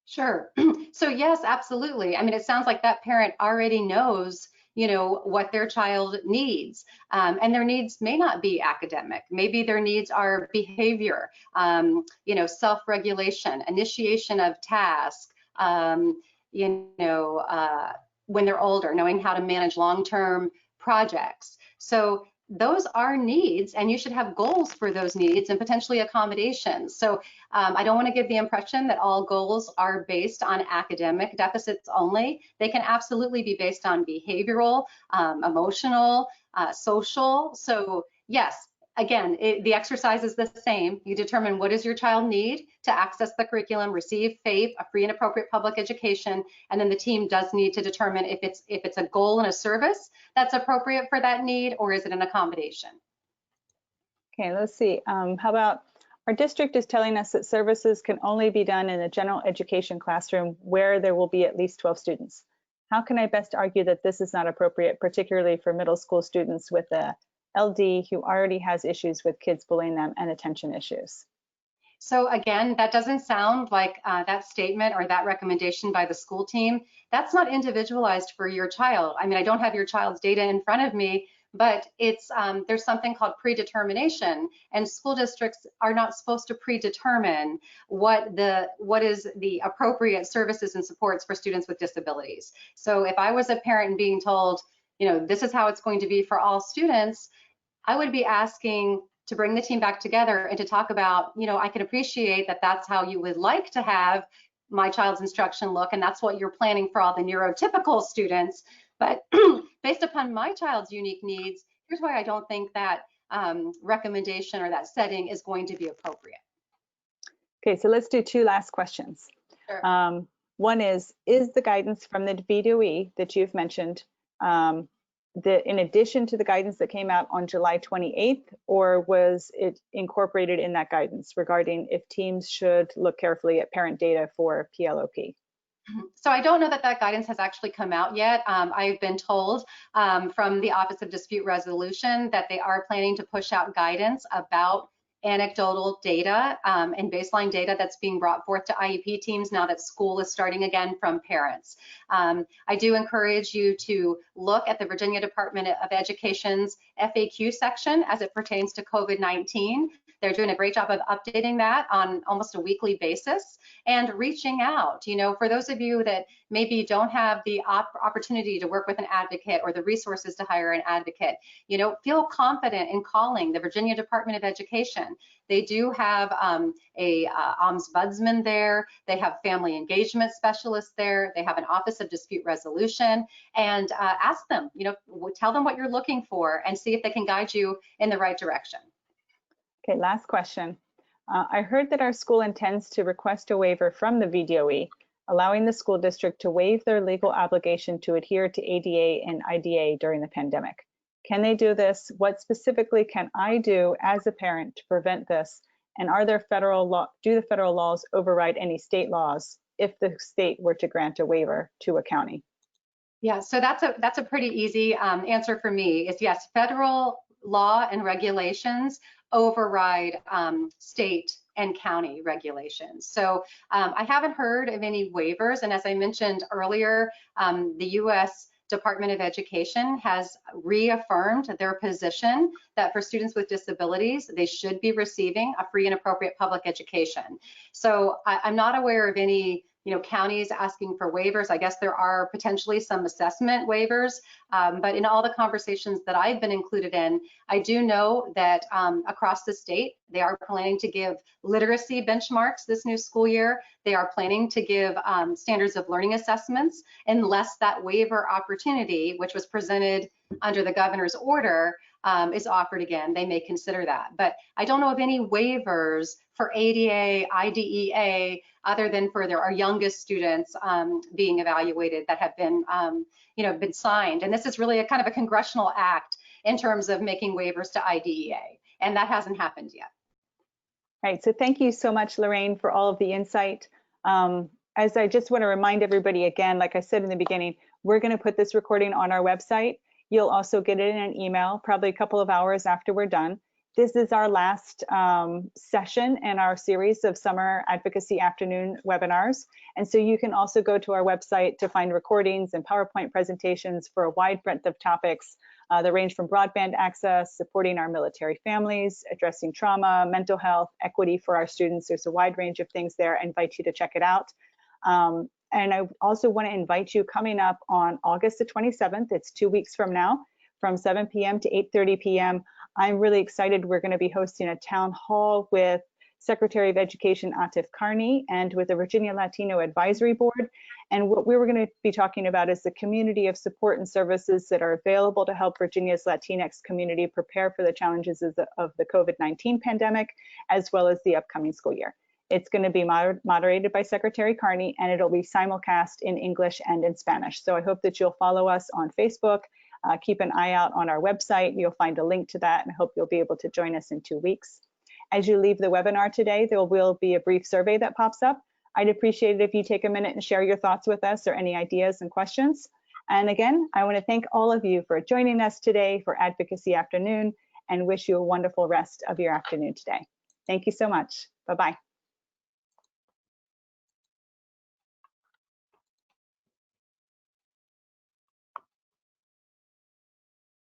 Sure. So yes, absolutely. I mean, it sounds like that parent already knows, you know, what their child needs, and their needs may not be academic. Maybe their needs are behavior, you know, self-regulation, initiation of task, you know, when they're older, knowing how to manage long-term projects. So those are needs, and you should have goals for those needs and potentially accommodations. So I don't want to give the impression that all goals are based on academic deficits only. They can absolutely be based on behavioral, emotional, social. So yes, again, the exercise is the same. You determine what does your child need to access the curriculum, receive FAPE, a free and appropriate public education, and then the team does need to determine if it's a goal and a service that's appropriate for that need, or is it an accommodation? Okay, let's see. How about our district is telling us that services can only be done in a general education classroom where there will be at least 12 students. How can I best argue that this is not appropriate, particularly for middle school students with a LD who already has issues with kids bullying them and attention issues? So again, that doesn't sound like that statement or that recommendation by the school team. That's not individualized for your child. I mean, I don't have your child's data in front of me, but it's there's something called predetermination, and school districts are not supposed to predetermine what is the appropriate services and supports for students with disabilities. So if I was a parent and being told, you know, this is how it's going to be for all students, I would be asking to bring the team back together and to talk about, you know, I can appreciate that that's how you would like to have my child's instruction look, and that's what you're planning for all the neurotypical students. But based upon my child's unique needs, here's why I don't think that recommendation or that setting is going to be appropriate. Okay, so let's do two last questions. Sure. One is the guidance from the VDOE that you've mentioned in addition to the guidance that came out on July 28th, or was it incorporated in that guidance regarding if teams should look carefully at parent data for PLOP? So I don't know that that guidance has actually come out yet. I've been told from the Office of Dispute Resolution that they are planning to push out guidance about anecdotal data and baseline data that's being brought forth to IEP teams now that school is starting again from parents. I do encourage you to look at the Virginia Department of Education's FAQ section as it pertains to COVID-19. They're doing a great job of updating that on almost a weekly basis and reaching out. You know, for those of you that maybe don't have the opportunity to work with an advocate or the resources to hire an advocate, you know, feel confident in calling the Virginia Department of Education. They do have a ombudsman there. They have family engagement specialists there. They have an Office of Dispute Resolution, and ask them, you know, tell them what you're looking for and see if they can guide you in the right direction. Okay, last question. I heard that our school intends to request a waiver from the VDOE, allowing the school district to waive their legal obligation to adhere to ADA and IDA during the pandemic. Can they do this? What specifically can I do as a parent to prevent this? And are there do the federal laws override any state laws if the state were to grant a waiver to a county? Yeah, so that's a pretty easy answer for me. Is yes, federal law and regulations override state and county regulations. So I haven't heard of any waivers. And as I mentioned earlier, the U.S. Department of Education has reaffirmed their position that for students with disabilities, they should be receiving a free and appropriate public education. So I'm not aware of any counties asking for waivers. I guess there are potentially some assessment waivers, but in all the conversations that I've been included in, I do know that across the state, they are planning to give literacy benchmarks this new school year. They are planning to give standards of learning assessments, unless that waiver opportunity, which was presented under the governor's order, is offered again. They may consider that, but I don't know of any waivers for ADA, IDEA, other than for our youngest students being evaluated that have been, been signed. And this is really a kind of a congressional act in terms of making waivers to IDEA, and that hasn't happened yet. Right, so thank you so much, Lorraine, for all of the insight. As I just want to remind everybody again, like I said in the beginning, we're going to put this recording on our website. You'll also get it in an email, probably a couple of hours after we're done. This is our last session in our series of summer advocacy afternoon webinars. And so you can also go to our website to find recordings and PowerPoint presentations for a wide breadth of topics that range from broadband access, supporting our military families, addressing trauma, mental health, equity for our students. There's a wide range of things there. I invite you to check it out. And I also want to invite you coming up on August the 27th, it's 2 weeks from now, from 7 p.m. to 8:30 p.m. I'm really excited. We're going to be hosting a town hall with Secretary of Education Atif Carney and with the Virginia Latino Advisory Board. And what we were going to be talking about is the community of support and services that are available to help Virginia's Latinx community prepare for the challenges of the COVID-19 pandemic, as well as the upcoming school year. It's going to be moderated by Secretary Carney, and it'll be simulcast in English and in Spanish. So I hope that you'll follow us on Facebook. Keep an eye out on our website. You'll find a link to that, and I hope you'll be able to join us in 2 weeks. As you leave the webinar today, there will be a brief survey that pops up. I'd appreciate it if you take a minute and share your thoughts with us or any ideas and questions. And again, I want to thank all of you for joining us today for Advocacy Afternoon and wish you a wonderful rest of your afternoon today. Thank you so much. Bye-bye.